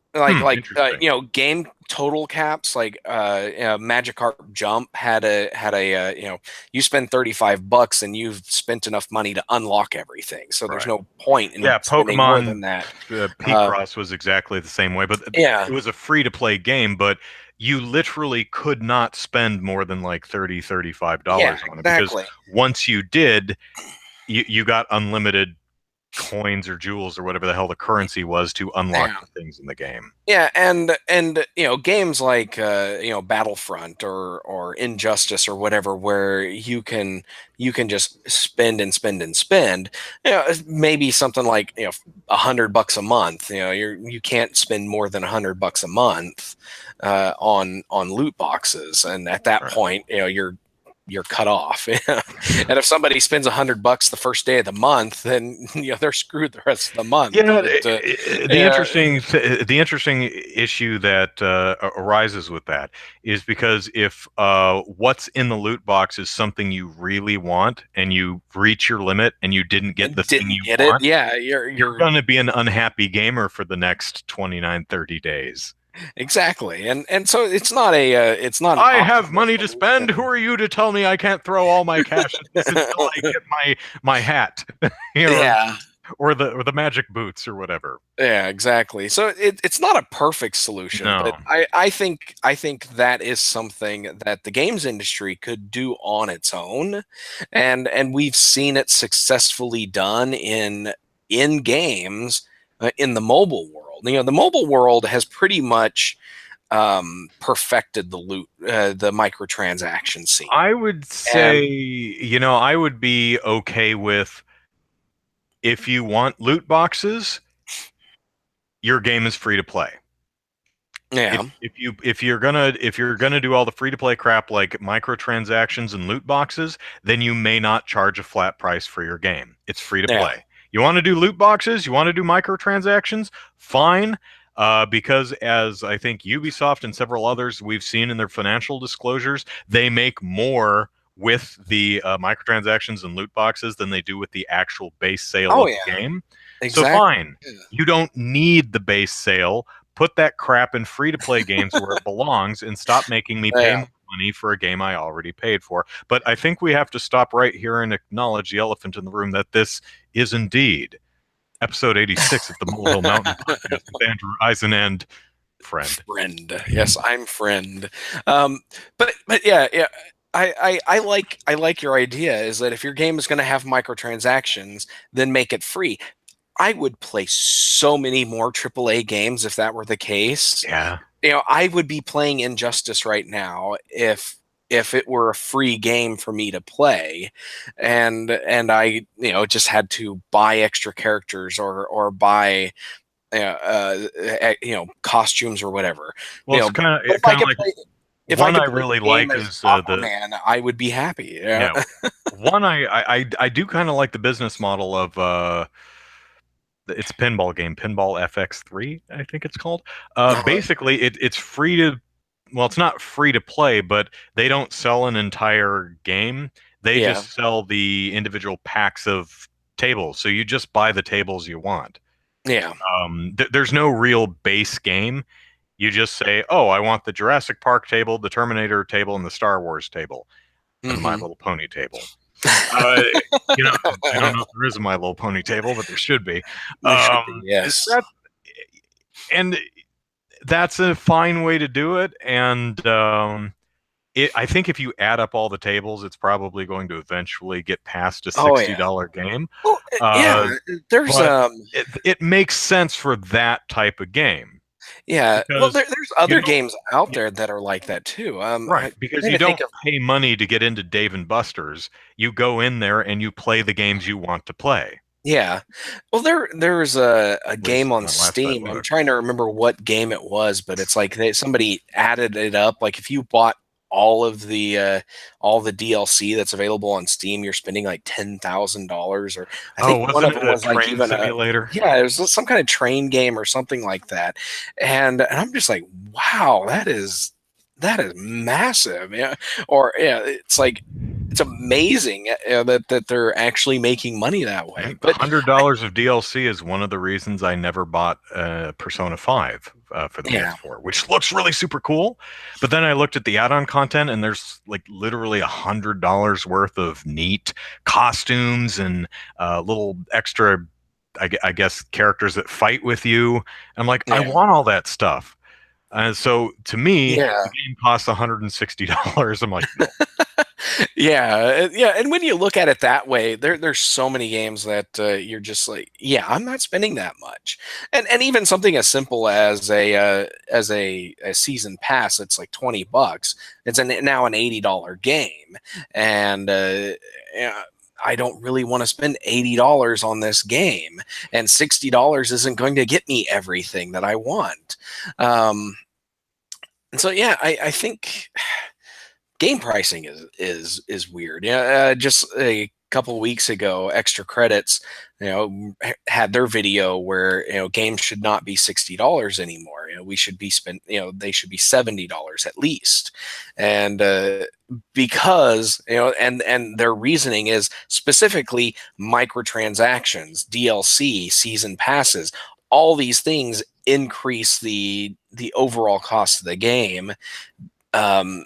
Interesting. game total caps, like Magikarp Jump had a you spend $35 and you've spent enough money to unlock everything, so there's Right. no point in Yeah, spending more than Pokemon that. Uh, Picross was exactly the same way, but yeah, it was a free-to-play game, but you literally could not spend more than like 30, yeah, $35 on it because exactly. once you did, you got unlimited coins or jewels or whatever the hell the currency was to unlock Yeah. the things in the game. Yeah, and games like Battlefront or Injustice or whatever, where you can just spend and spend and spend. Maybe something like $100 a month. You can't spend more than $100 a month on loot boxes, and at that Right. point, you're cut off. And if somebody spends $100 the first day of the month, then they're screwed the rest of the month. Yeah, But yeah, the interesting issue that arises with that is because if what's in the loot box is something you really want and you reach your limit and you didn't get the thing didn't you get it. want, Yeah, you're you're going to be an unhappy gamer for the next 29, 30 days. exactly, and so it's not an I have optimal money to spend. Who solution. are you to tell me I can't throw all my cash at this until I get my hat, Yeah, or the magic boots or whatever. yeah, exactly. So it's not a perfect solution, but No. I think that is something that the games industry could do on its own, and we've seen it successfully done in games in the mobile world. The mobile world has pretty much perfected the microtransaction scene. I would say, And I would be okay with if you want loot boxes, your game is free to play. yeah, If you're gonna do all the free to play crap like microtransactions and loot boxes, then you may not charge a flat price for your game. It's free to yeah, play. You want to do loot boxes, you want to do microtransactions, fine. Because as I think Ubisoft and several others we've seen in their financial disclosures, they make more with the microtransactions and loot boxes than they do with the actual base sale oh of yeah, the game. So exactly. fine, you don't need the base sale. Put that crap in free to play games where it belongs and stop making me pay Yeah, more money for a game I already paid for. But I think we have to stop right here and acknowledge the elephant in the room that this is indeed episode 86 of the Molehill Mountain podcast with Andrew Eisen and friend. friend. Yes, I'm friend. Um, but yeah, yeah. I like your idea is that if your game is going to have microtransactions, then make it free. I would play so many more AAA games if that were the case. Yeah. I would be playing Injustice right now if it were a free game for me to play, and I just had to buy extra characters or buy costumes or whatever. Well, it's kind But of if I kind of could like play if I one I could play really the game like as is the Aquaman, I would be happy. Yeah. yeah one I do kind of like the business model of it's a pinball game, Pinball FX3, I think it's called. Basically, it's free to, well, it's not free to play, but they don't sell an entire game. They Yeah. just sell the individual packs of tables. So you just buy the tables you want. Yeah. There's no real base game. You just say, oh, I want the Jurassic Park table, the Terminator table, and the Star Wars table, and the My Hmm. Little Pony table. Uh, I don't know if there is a My Little Pony table, but there should be. There should be. Yes. That and that's a fine way to do it. And I think if you add up all the tables, it's probably going to eventually get past a Oh yeah. $60 game. Well, Uh, yeah. There's but it makes sense for that type of game yeah. Well, because there's you other don't games out you, there that are like that too. right, I'm because trying you to think don't of. pay money to get into Dave and Buster's. You go in there and you play the games you want to play. Yeah. Well, there's a At least game on last I Steam. I'm looked. trying to remember what game it was, but it's like somebody added it up. Like if you bought all of all the DLC that's available on Steam, you're spending like $10,000, or I Oh, think one wasn't of it them a was like train even a simulator? yeah, it was some kind of train game or something like that. And I'm just like, wow, that is massive. Yeah. Or yeah, it's like it's amazing that they're actually making money that Yeah, way. But $100 of DLC is one of the reasons I never bought Persona 5 for the yeah, PS4, which looks really super cool. But then I looked at the add-on content, and there's like literally $100 worth of neat costumes and little extra, I guess, characters that fight with you. And I'm like, I yeah, want all that stuff. So to me, yeah, the game costs $160. I'm like, no. yeah. And when you look at it that way, there's so many games that you're just like, yeah, I'm not spending that much. And even something as simple as a season pass, it's like $20. It's now an $80 game, and yeah, I don't really want to spend $80 on this game, and $60 isn't going to get me everything that I want. And so yeah, I think game pricing is weird. Yeah, just a couple weeks ago, Extra Credits, had their video where games should not be $60 anymore. We should be spent. They should be $70 at least, and because and their reasoning is specifically microtransactions, DLC, season passes, all these things increase the overall cost of the game. Um,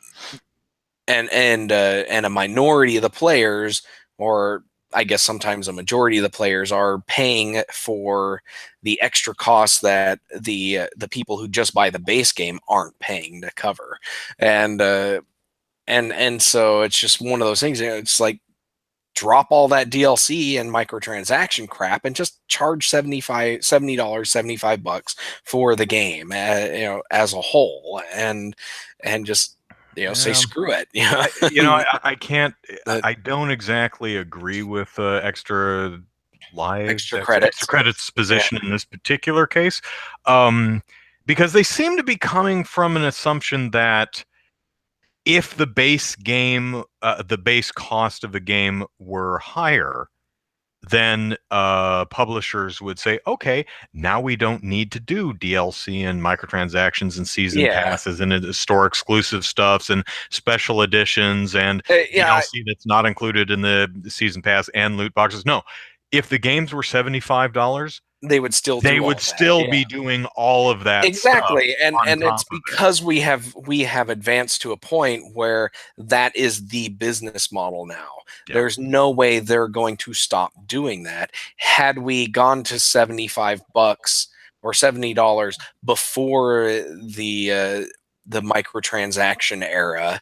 and a minority of the players, or I guess sometimes a majority of the players, are paying for the extra costs that the people who just buy the base game aren't paying to cover. And uh, and and so it's just one of those things. It's like, drop all that DLC and microtransaction crap and just charge $70, $75 for the game, as a whole, and just say Yeah. screw it. I can't. The I don't exactly agree with extra lives, extra extra credits. credits Yeah. position in this particular case, um, because they seem to be coming from an assumption that if the base cost of a game were higher, then publishers would say, okay, now we don't need to do DLC and microtransactions and season Yeah. passes and store exclusive stuffs and special editions and Yeah, DLC that's not included in the season pass and loot boxes. No, if the games were $75, they would still they do would all that. still Yeah. be doing all of that stuff Exactly. on And it's top of it. because we have advanced to a point where that is the business model now. Yeah. There's no way they're going to stop doing that. Had we gone to $75 or $70 before the microtransaction era,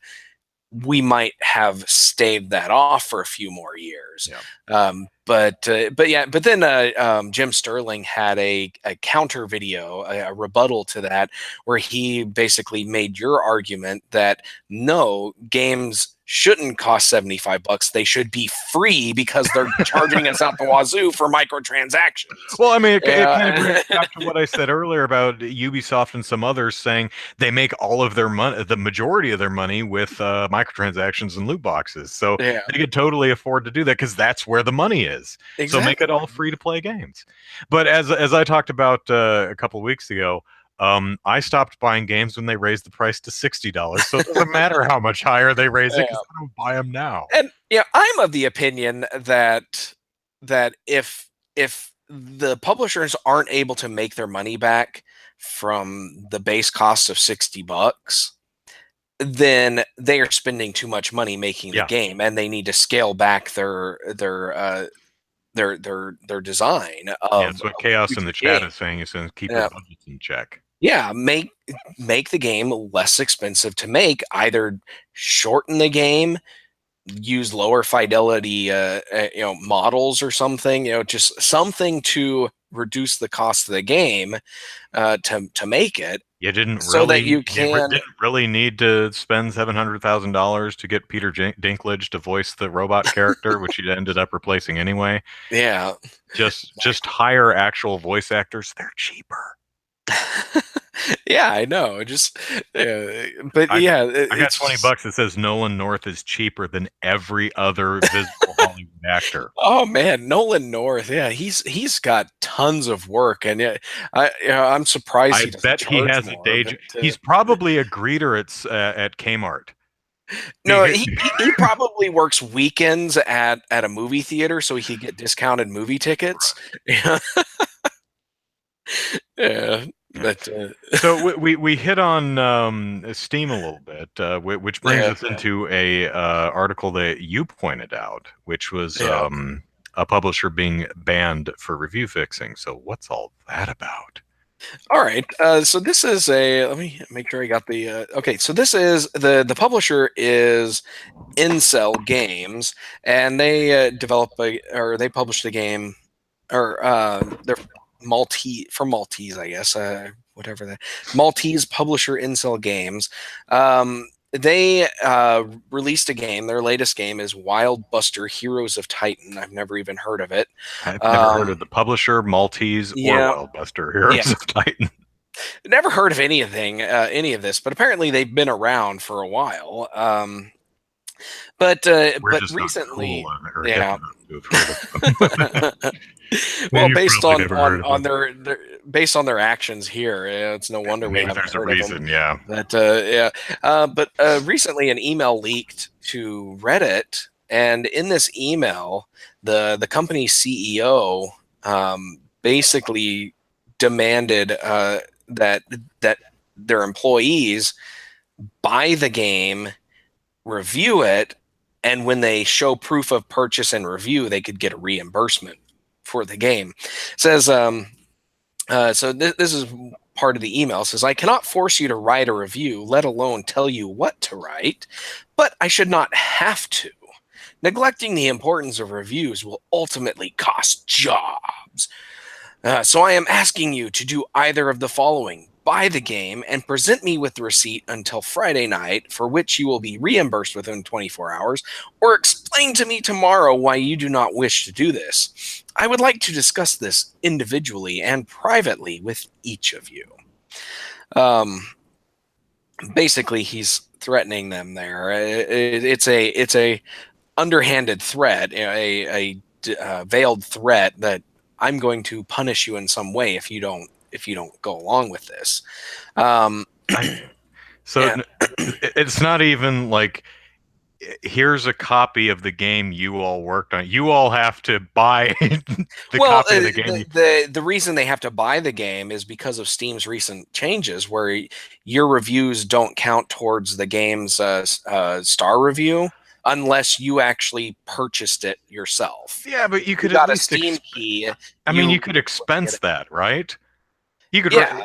we might have staved that off for a few more years. Yeah. But then Jim Sterling had a counter video, a rebuttal to that, where he basically made your argument that no, games shouldn't cost $75. They should be free because they're charging us out the wazoo for microtransactions. Well, I mean, it kind of brings Yeah. back to what I said earlier about Ubisoft and some others saying they make all of their money, the majority of their money, with microtransactions and loot boxes. So Yeah, they could totally afford to do that because that's where the money is. So make it exactly. all free to play games. But as I talked about a couple of weeks ago, I stopped buying games when they raised the price to $60. So it doesn't matter how much higher they raise it because Yeah. I don't buy them now. And I'm of the opinion that if the publishers aren't able to make their money back from the base cost of $60, then they are spending too much money making the Yeah. game, and they need to scale back their design Yeah, of that's what Chaos in future the chat games. is saying. Is saying keep your Yeah. budgets in check. Yeah, make the game less expensive to make. Either shorten the game, use lower fidelity, models or something. Just something to reduce the cost of the game to make it, so that you can. didn't really need to spend $700,000 to get Peter Dinklage to voice the robot character, which he ended up replacing anyway. Yeah. Just hire actual voice actors. They're cheaper. Yeah, I know. But I yeah, I got it's 20 just. bucks that says Nolan North is cheaper than every other visible Hollywood actor. Oh man, Nolan North. Yeah, he's got tons of work, and yeah, I'm surprised I he doesn't bet he charge has a more. day But he's probably a greeter at Kmart. no, he probably works weekends at a movie theater so he could get discounted movie tickets. Yeah, yeah. But So we hit on Steam a little bit, which brings yeah, us into a article that you pointed out, which was yeah. a publisher being banned for review fixing. So what's all that about? All right. So this is a. Let me make sure I got the. Okay. So this is the publisher is Incel Games, and they they published a game, or they're Maltese, I guess, whatever the Maltese publisher Incel Games. They released a game. Their latest game is Wild Buster Heroes of Titan. I've never even heard of it. I've never heard Um, of the publisher, Maltese, or yeah, Wildbuster yeah. Heroes of Titan. Never heard of any of this, but apapparently they've been around for a while. We're But just not cool recently, or hip yeah. enough to have heard of them. Well, You've based probably never heard of on them. based on their actions here, it's no wonder we Maybe haven't there's a heard of them. reason, yeah. But yeah, but recently an email leaked to Reddit, and in this email, the company's CEO basically demanded that that their employees buy the game, review it, and when they show proof of purchase and review, they could get a reimbursement for the game. It says, this is part of the email. It says, I cannot force you to write a review, let alone tell you what to write, but I should not have to. Neglecting the importance of reviews will ultimately cost jobs. So I am asking you to do either of the following: buy the game and present me with the receipt until Friday night, for which you will be reimbursed within 24 hours, or explain to me tomorrow why you do not wish to do this. I would like to discuss this individually and privately with each of you. Um, Basically, he's threatening them there. It's a underhanded threat, veiled threat that I'm going to punish you in some way if you don't go along with this. So Yeah. it's not even like here's a copy of the game you all worked on. You all have to buy the Well, copy of the game. the reason they have to buy the game is because of Steam's recent changes, where your reviews don't count towards the game's star review unless you actually purchased it yourself. Yeah, but you If you could at got a least Steam key. I mean, you You could expense that, right? You could. Yeah.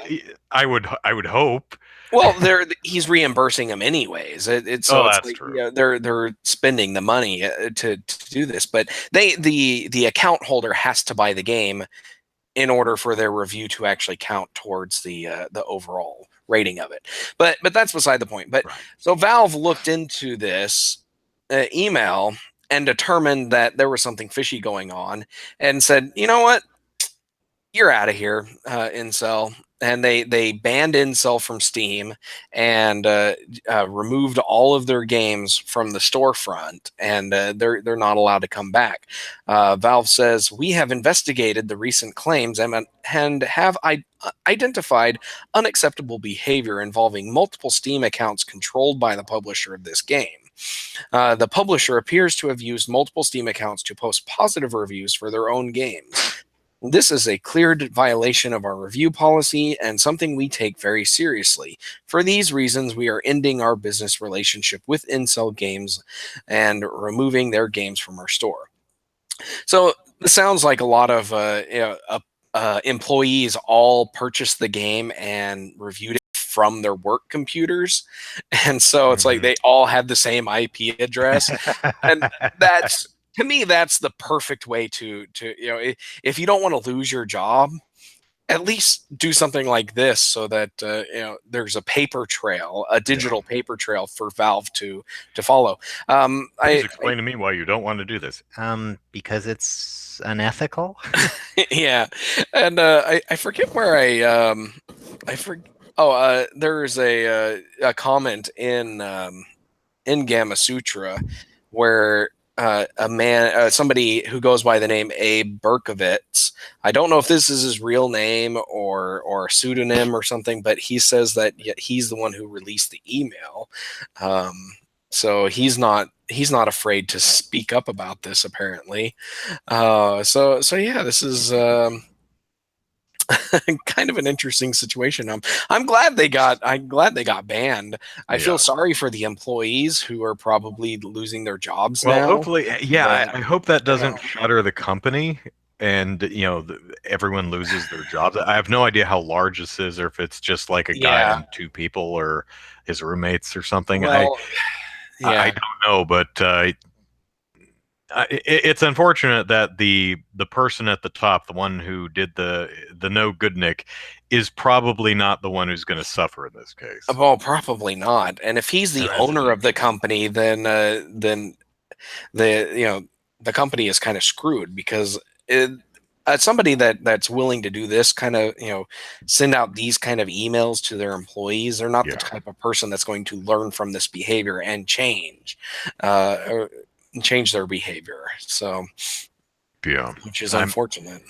I would hope. Well, he's reimbursing them anyways. Oh, It's that's like, true. they're spending the money to do this, but the account holder has to buy the game in order for their review to actually count towards the overall rating of it. But that's beside the point. But Right. so Valve looked into this email and determined that there was something fishy going on, and said, you know what, you're out of here, Incel. And they banned Incel from Steam and removed all of their games from the storefront, and they're not allowed to come back. Valve says, we have investigated the recent claims and have identified unacceptable behavior involving multiple Steam accounts controlled by the publisher of this game. The publisher appears to have used multiple Steam accounts to post positive reviews for their own games. This is a clear violation of our review policy and something we take very seriously. For these reasons, we are ending our business relationship with Incel Games and removing their games from our store. So this sounds like a lot of employees all purchased the game and reviewed it from their work computers, and so it's like they all had the same IP address, and that's, to me, that's the perfect way to if you don't want to lose your job, at least do something like this so that there's a paper trail, a digital paper trail for Valve to follow. Please explain to me why you don't want to do this. Because it's unethical. Yeah, and I forget where I forget. Oh, there's a comment in Gamma Sutra where a man, somebody who goes by the name Abe Berkovitz. I don't know if this is his real name or a pseudonym or something, but he says that he's the one who released the email. So he's not afraid to speak up about this, apparently. So yeah, this is kind of an interesting situation. I'm glad they got banned. I feel sorry for the employees who are probably losing their jobs Well, now. hopefully, yeah. But I hope that doesn't shutter the company, and everyone loses their jobs. I have no idea how large this is, or if it's just like a guy yeah, and two people, or his roommates, or something. well, I yeah. don't know, but it's unfortunate that the person at the top, the one who did the no good Nick, is probably not the one who's going to suffer in this case. Well, probably not. And if he's the And that's owner of the company, then the company is kind of screwed, because somebody that's willing to do this kind of, send out these kind of emails to their employees, they're not the type of person that's going to learn from this behavior and or change their behavior. So, yeah, which is unfortunate.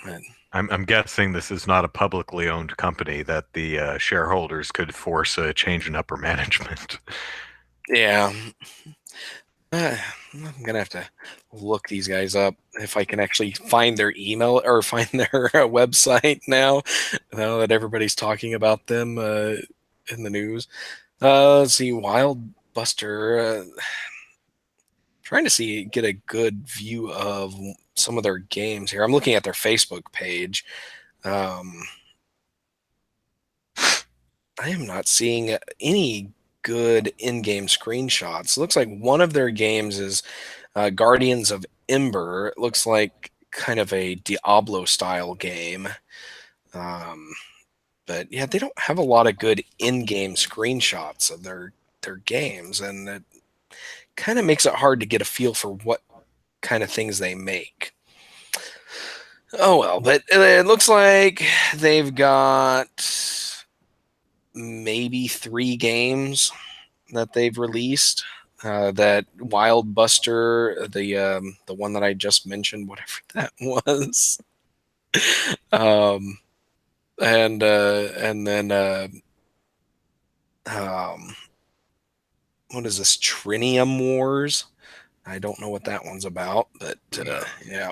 I'm guessing this is not a publicly owned company that the shareholders could force a change in upper management. Yeah. I'm gonna have to look these guys up if I can actually find their email or find their website now that everybody's talking about them in the news. Let's see, Wild Buster. Trying to get a good view of some of their games here. I'm looking at their Facebook page. I am not seeing any good in-game screenshots. It looks like one of their games is Guardians of Ember. It looks like kind of a Diablo style game. But yeah, they don't have a lot of good in-game screenshots of their games, and it kind of makes it hard to get a feel for what kind of things they make. Oh well, but it looks like they've got maybe 3 games that they've released. That Wild Buster, the one that I just mentioned, whatever that was, and then what is this? Trinium Wars. I don't know what that one's about, but yeah.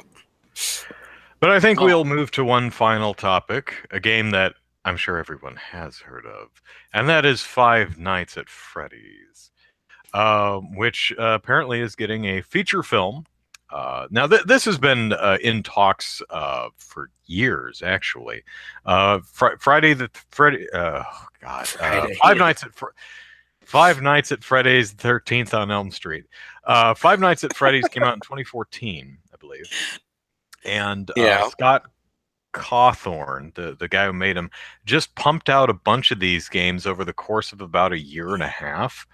But I think we'll move to one final topic, a game that I'm sure everyone has heard of, and that is Five Nights at Freddy's, which apparently is getting a feature film. Now, this has been in talks for years, actually. Friday the Freddy, oh God, Five Nights at Freddy's 13th on Elm Street. Five Nights at Freddy's came out in 2014, I believe, and Scott Cawthorn, the guy who made them, just pumped out a bunch of these games over the course of about a year and a half.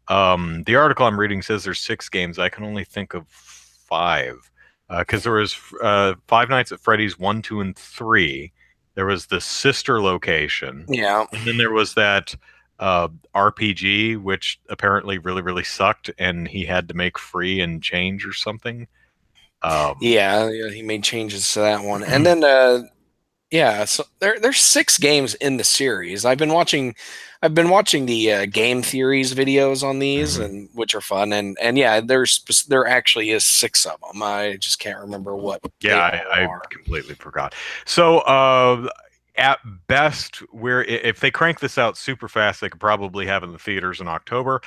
The article I'm reading says there's 6 games. I can only think of 5, because there was Five Nights at Freddy's 1, 2, and 3. There was the sister location, and then there was that RPG, which apparently really, really sucked, and he had to make free and change or something. He made changes to that one, and then so there's 6 games in the series. I've been watching the game theories videos on these, and which are fun, and yeah, there actually is 6 of them. I just can't remember what. Yeah, I completely forgot. So at best, if they crank this out super fast, they could probably have it in the theaters in October.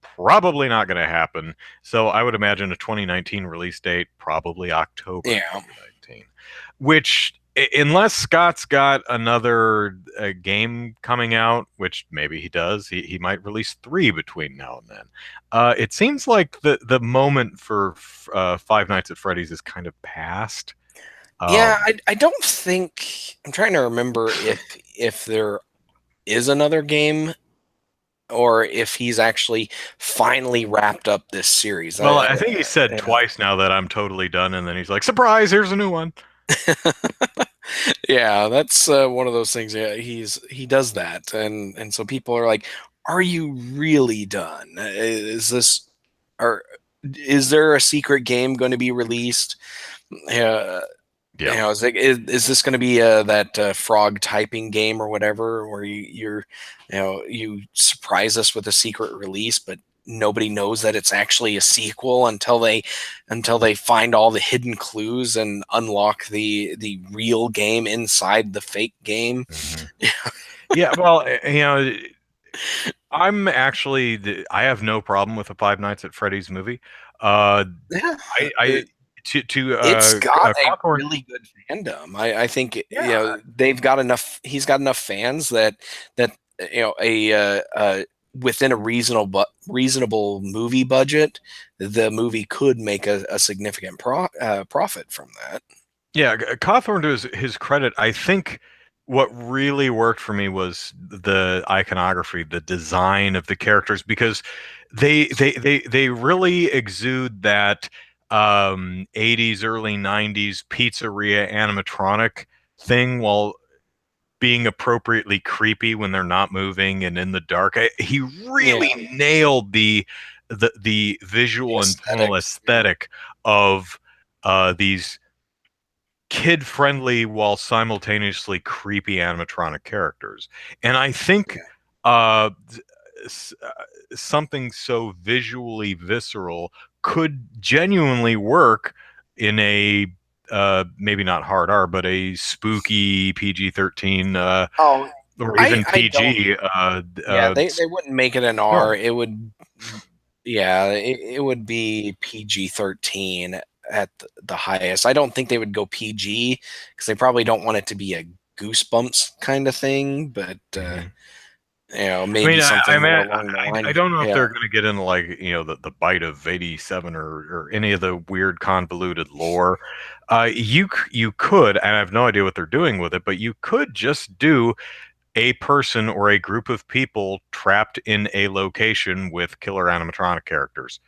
Probably not going to happen. So I would imagine a 2019 release date, probably October 2019, which unless Scott's got another game coming out, which maybe he does, he might release three between now and then. It seems like the moment for Five Nights at Freddy's is kind of past. Yeah, I don't think I'm trying to remember if there is another game or if he's actually finally wrapped up this series. Well, I think he said Yeah. twice now that I'm totally done, and then he's like, "Surprise! Here's a new one." Yeah, that's one of those things. Yeah, he does that, and so people are like, "Are you really done? Is this or is there a secret game going to be released? Uh, Yeah. is this going to be that frog typing game or whatever, where you surprise us with a secret release, but nobody knows that it's actually a sequel until they find all the hidden clues and unlock the real game inside the fake game." Mhm. Yeah. Well, I have no problem with a Five Nights at Freddy's movie. Yeah, I to it's got a Cawthorn. really good fandom. I think Yeah. they've got enough. He's got enough fans that within a reasonable movie budget, the movie could make a significant profit from that. Yeah, Cawthorn, to his credit, I think what really worked for me was the iconography, the design of the characters, because they really exude that 80s, early 90s pizzeria animatronic thing while being appropriately creepy when they're not moving and in the dark. He Yeah, really nailed the the visual and tonal aesthetics. aesthetic of these kid-friendly while simultaneously creepy animatronic characters. And I think Yeah, uh, s- uh, something so visually visceral could genuinely work in a maybe not hard R, but a spooky PG-13 oh, or even I don't. PG Yeah, they wouldn't make it an R. film. It would, yeah, it would be PG-13 at the highest. I don't think they would go PG because they probably don't want it to be a Goosebumps kind of thing, but Mhm. I maybe mean, something more along the I line. don't know if Yeah, they're going to get into like the bite of 87 or any of the weird convoluted lore. You could, and I have no idea what they're doing with it, but you could just do a person or a group of people trapped in a location with killer animatronic characters.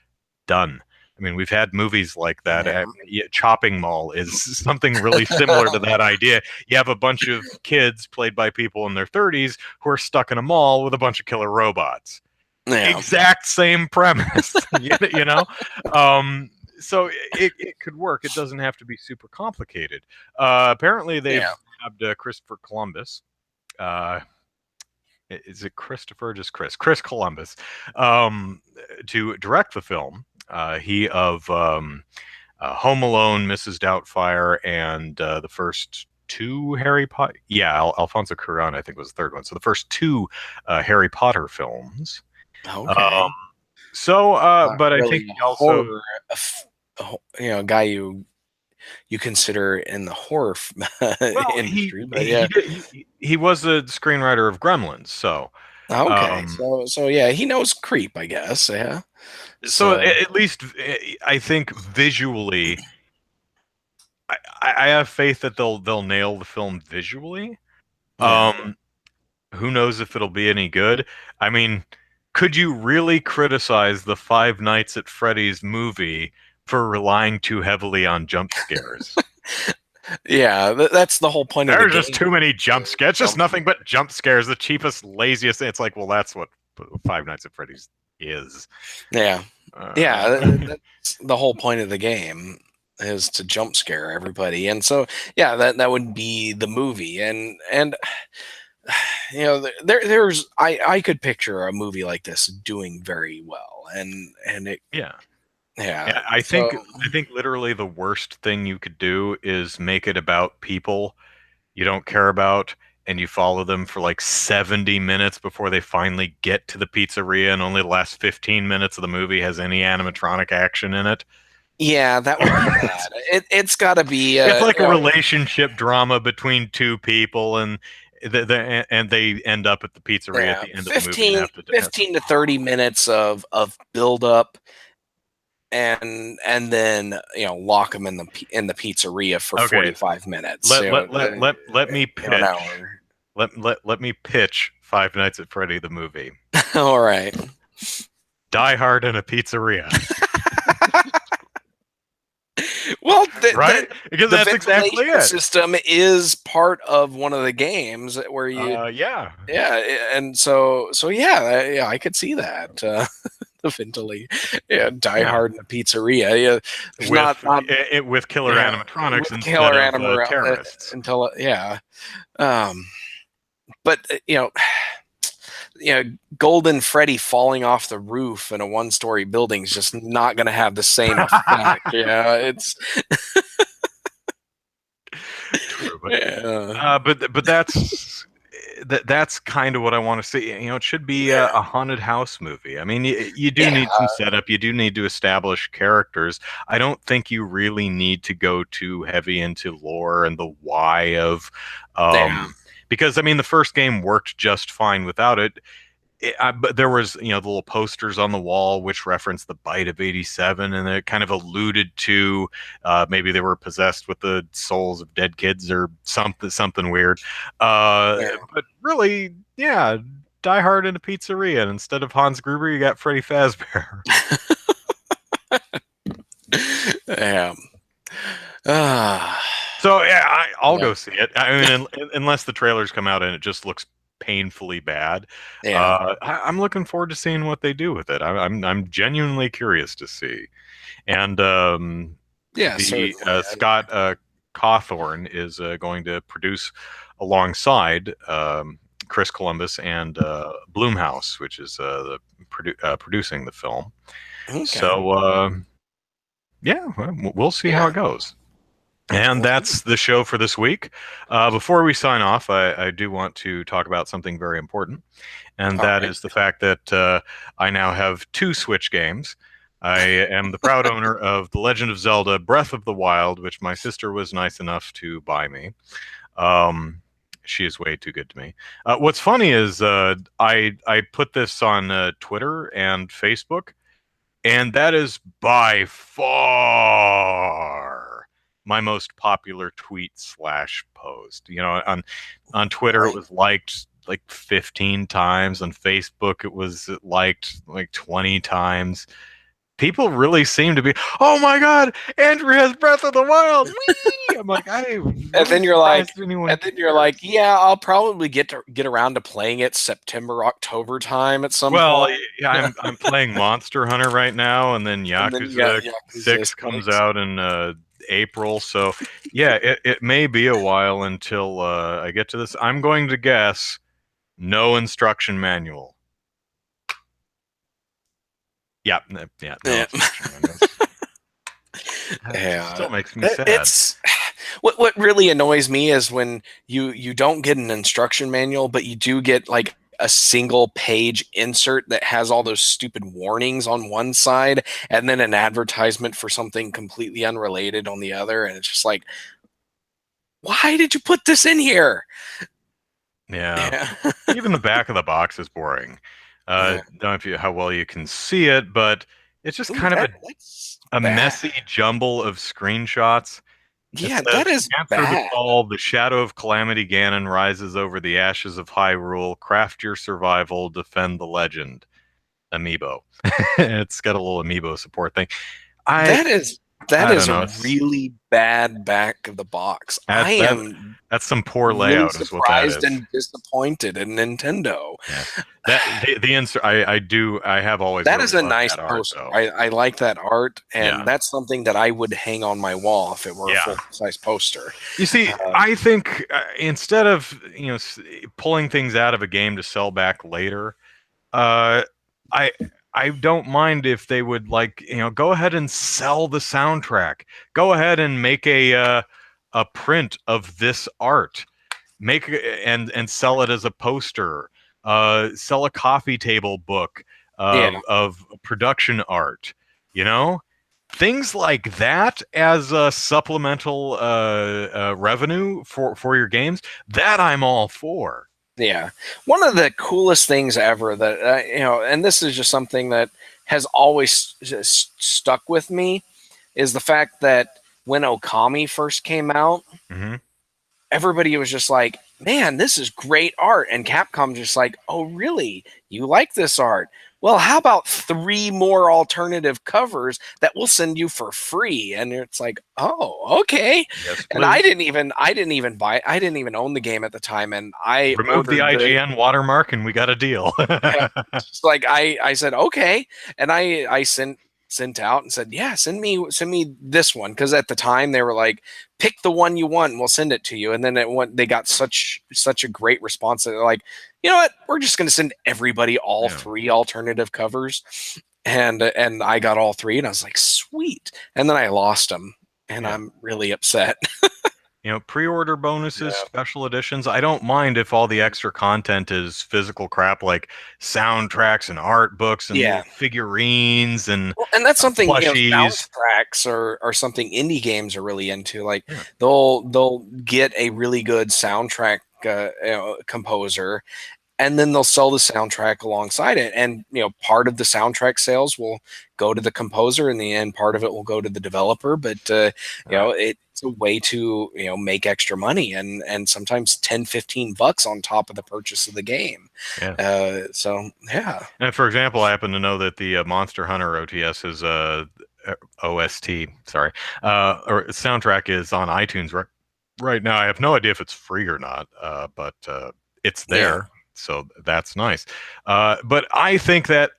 Done. I mean, we've had movies like that. yeah, Yeah, Chopping Mall is something really similar to that idea. You have a bunch of kids played by people in their 30s who are stuck in a mall with a bunch of killer robots. yeah, Exact same premise, you know? Um, so it could work. It doesn't have to be super complicated. Apparently, they've yeah. grabbed Christopher Columbus. Uh, is it Christopher? Just Chris. Chris Columbus to direct the film. He of Home Alone, Mrs. Doubtfire, and the first two Harry Potter. Yeah, Alfonso Cuarón, I think, was the third one. So the first two Harry Potter films. Um, Okay, not but I think really he also. horror. Guy you consider in the horror Well, industry, but yeah. he was a screenwriter of Gremlins, Okay, um, so yeah, he knows creep, I guess. Yeah. so So at least I think visually I have faith that they'll nail the film visually. yeah. Um, who knows if it'll be any good? I mean, could you really criticize the Five Nights at Freddy's movie for relying too heavily on jump scares? Yeah, that's the whole point of the There's just game. too many jump scares. It's just Jump. nothing but jump scares. The cheapest, laziest. It's like, well, that's what Five Nights at Freddy's is. Yeah. Yeah, Uh, that's the whole point of the game is to jump scare everybody. And so yeah, that would be the movie. And there's I could picture a movie like this doing very well. And it yeah. yeah. Yeah, So I think literally the worst thing you could do is make it about people you don't care about and you follow them for like 70 minutes before they finally get to the pizzeria and only the last 15 minutes of the movie has any animatronic action in it. Yeah, that would be bad. It's got to be. It's like You a know, relationship drama between two people, and they end up at the pizzeria at yeah, the end of the movie and have to. 15 to 30 minutes of build up, and then lock them in the pizzeria for Okay, 45 minutes. let me An pitch. hour. Let me pitch Five Nights at Freddy the movie. All right. Die Hard in a pizzeria. Well, Right? Because the that's exactly ventilation it. system is part of one of the games where you, Yeah. and so yeah, I could see that. The ventilation, yeah, Die Yeah. Hard in a pizzeria. Yeah, there's not With killer animatronics with killer instead of animal terrorists. until yeah, but Golden Freddy falling off the roof in a one-story building is just not going to have the same effect. Yeah, it's True, yeah. but that's kind of what I want to see. It should be a haunted house movie. I mean, you do need some setup. You do need to establish characters. I don't think you really need to go too heavy into lore and the why of, because I mean, the first game worked just fine without it. But there was, the little posters on the wall which referenced the bite of '87, and it kind of alluded to maybe they were possessed with the souls of dead kids or something weird. But really, yeah, Die Hard in a pizzeria, and instead of Hans Gruber, you got Freddy Fazbear. Yeah. So yeah, I'll go see it. I mean, unless the trailers come out and it just looks painfully bad. Yeah. I'm looking forward to seeing what they do with it. I'm genuinely curious to see. And Certainly. Scott Cawthorn is going to produce alongside Chris Columbus and Blumhouse, which is producing the film. Okay. So yeah, we'll see how it goes. And that's the show for this week. Before we sign off, I do want to talk about something very important, and that is the fact that I now have 2 Switch games. I am the proud owner of The Legend of Zelda Breath of the Wild, which my sister was nice enough to buy me. She is way too good to me. What's funny is I put this on Twitter and Facebook, and that is by far my most popular tweet / post. On Twitter it was liked like 15 times. On Facebook it was liked like 20 times. People really seem to be, oh my god, Andrew has Breath of the Wild. Whee! I'm like, and then you're like, yeah, I'll probably get around to playing it September, October time at some point. Yeah, I'm playing Monster Hunter right now, and then Yakuza 6 comes out in April. So yeah, it may be a while until I get to this. I'm going to guess no instruction manual. Yeah, no instruction manual. It still makes me sad. It's what really annoys me is when you don't get an instruction manual, but you do get like a single page insert that has all those stupid warnings on one side and then an advertisement for something completely unrelated on the other, and it's just like, why did you put this in here? Yeah. Even the back of the box is boring. Don't know how well you can see it, but it's just kind of a messy jumble of screenshots. Yeah, that is answer the call. The shadow of Calamity Ganon rises over the ashes of Hyrule. Craft your survival. Defend the legend. Amiibo. It's got a little amiibo support thing. That is a really bad back of the box. That's some poor layout. Really is what that is. Surprised and disappointed in Nintendo. Yeah. The insert I have always. That is a nice poster. I like that art, and that's something that I would hang on my wall if it were a full-size poster. You see, I think instead of pulling things out of a game to sell back later, I don't mind if they would go ahead and sell the soundtrack. Go ahead and make a print of this art, and sell it as a poster. Sell a coffee table book of production art. things like that as a supplemental revenue for your games, that I'm all for. Yeah. One of the coolest things ever that, and this is just something that has always just stuck with me, is the fact that when Okami first came out, Mm-hmm. everybody was just like, man, this is great art. And Capcom just like, oh, really? You like this art? Well, how about 3 more alternative covers that we'll send you for free? And it's like, oh, okay. Yes, And please. I didn't even buy, I didn't even own the game at the time. And I Remove the ordered the, IGN watermark, and we got a deal. yeah, just like I said, okay. And I sent out and said, yeah, send me this one. Cause at the time they were like, pick the one you want and we'll send it to you. And then they got such a great response that they're like, you know what? We're just going to send everybody all Yeah. 3 alternative covers. And I got all 3 and I was like, sweet. And then I lost them and Yeah. I'm really upset. Pre-order bonuses, Yeah. special editions. I don't mind if all the extra content is physical crap like soundtracks and art books and Yeah. little figurines and Well, and that's something, plushies. soundtracks are something indie games are really into. Like Yeah. they'll get a really good soundtrack composer, and then they'll sell the soundtrack alongside it. And part of the soundtrack sales will go to the composer, and the end part of it will go to the developer. But it's a way to make extra money, and sometimes 10-15 bucks on top of the purchase of the game. Yeah. So yeah. And for example, I happen to know that the Monster Hunter OTS is OST, sorry, or soundtrack is on iTunes right now. I have no idea if it's free or not, but it's Yeah. there, so that's nice. But I think that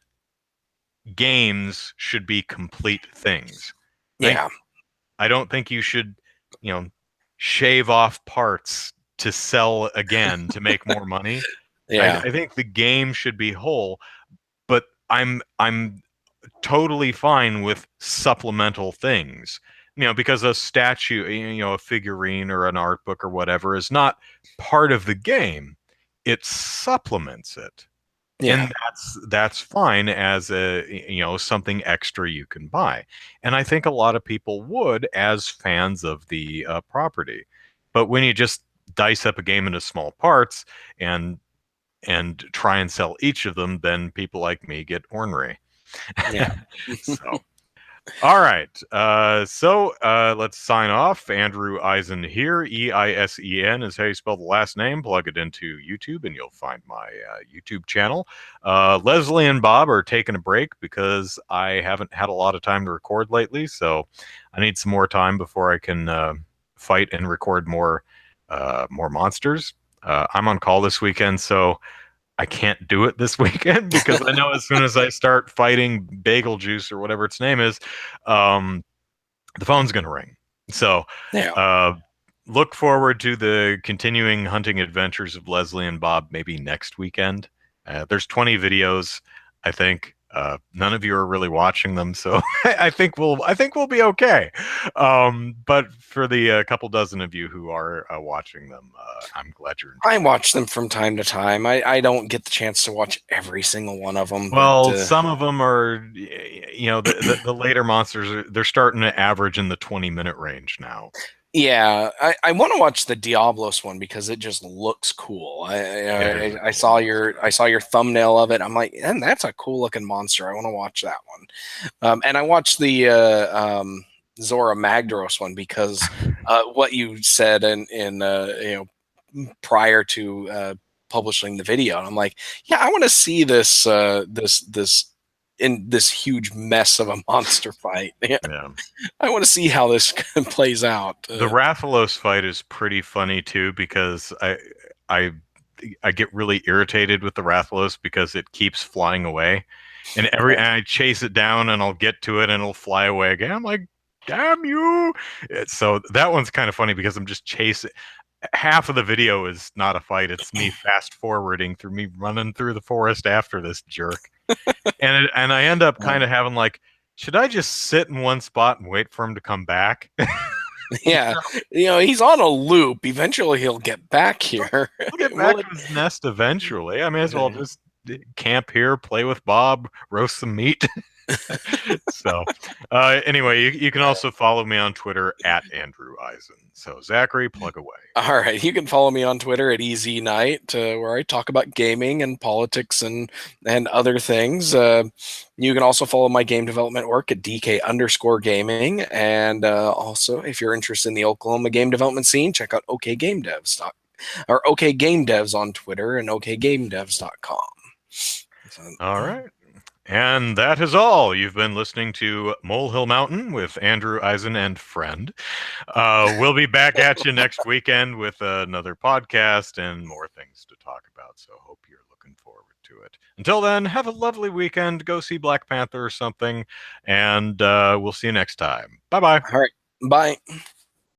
games should be complete things. Yeah. I don't think you should, shave off parts to sell again to make more money. Yeah. I think the game should be whole, but I'm totally fine with supplemental things. Because a statue, a figurine or an art book or whatever is not part of the game. It supplements it. Yeah. And that's fine as something extra you can buy. And I think a lot of people would as fans of the property. But when you just dice up a game into small parts and try and sell each of them, then people like me get ornery. Yeah. So, all right. So let's sign off. Andrew Eisen here. Eisen is how you spell the last name. Plug it into YouTube and you'll find my YouTube channel. Leslie and Bob are taking a break because I haven't had a lot of time to record lately. So I need some more time before I can fight and record more monsters. I'm on call this weekend, so I can't do it this weekend because I know as soon as I start fighting Bagel Juice or whatever its name is, the phone's going to ring. So Yeah. look forward to the continuing hunting adventures of Leslie and Bob maybe next weekend. There's 20 videos, I think. None of you are really watching them, so I think we'll be okay. But for the couple dozen of you who are watching them, I'm glad you're I enjoying. watch them from time to time. I don't get the chance to watch every single one of them. Well, But some of them are, the later monsters, they're starting to average in the 20-minute range now. yeah, I want to watch the Diablos one because it just looks cool. It is a I cool saw monster. your thumbnail of it. I'm like, and that's a cool looking monster. I want to watch that one. And I watched the Zora Magdaros one because what you said in prior to publishing the video, and I'm like, yeah, I want to see this in this huge mess of a monster fight. Yeah, Yeah. I want to see how this plays out. The Rathalos fight is pretty funny too because I I get really irritated with the Rathalos because it keeps flying away, and and I chase it down and I'll get to it and it'll fly away again. I'm like, damn you! So that one's kind of funny because I'm just chasing. Half of the video is not a fight; it's me fast forwarding through me running through the forest after this jerk, and I end up kind of having like, should I just sit in one spot and wait for him to come back? Yeah, he's on a loop. Eventually, he'll get back here. He'll get back to his nest eventually. I may as well just camp here, play with Bob, roast some meat. So, anyway, you can also follow me on Twitter at Andrew Eisen. So, Zachary, plug away. All right, you can follow me on Twitter at Easy Night, where I talk about gaming and politics and other things. You can also follow my game development work at DK_gaming, and also if you're interested in the Oklahoma game development scene, check out OK Game Devs or OK Game Devs on Twitter and OKGameDevs.com. So, All right. And that is all. You've been listening to Molehill Mountain with Andrew Eisen and friend. We'll be back at you next weekend with another podcast and more things to talk about. So hope you're looking forward to it. Until then, have a lovely weekend. Go see Black Panther or something. And we'll see you next time. Bye-bye. all right, bye.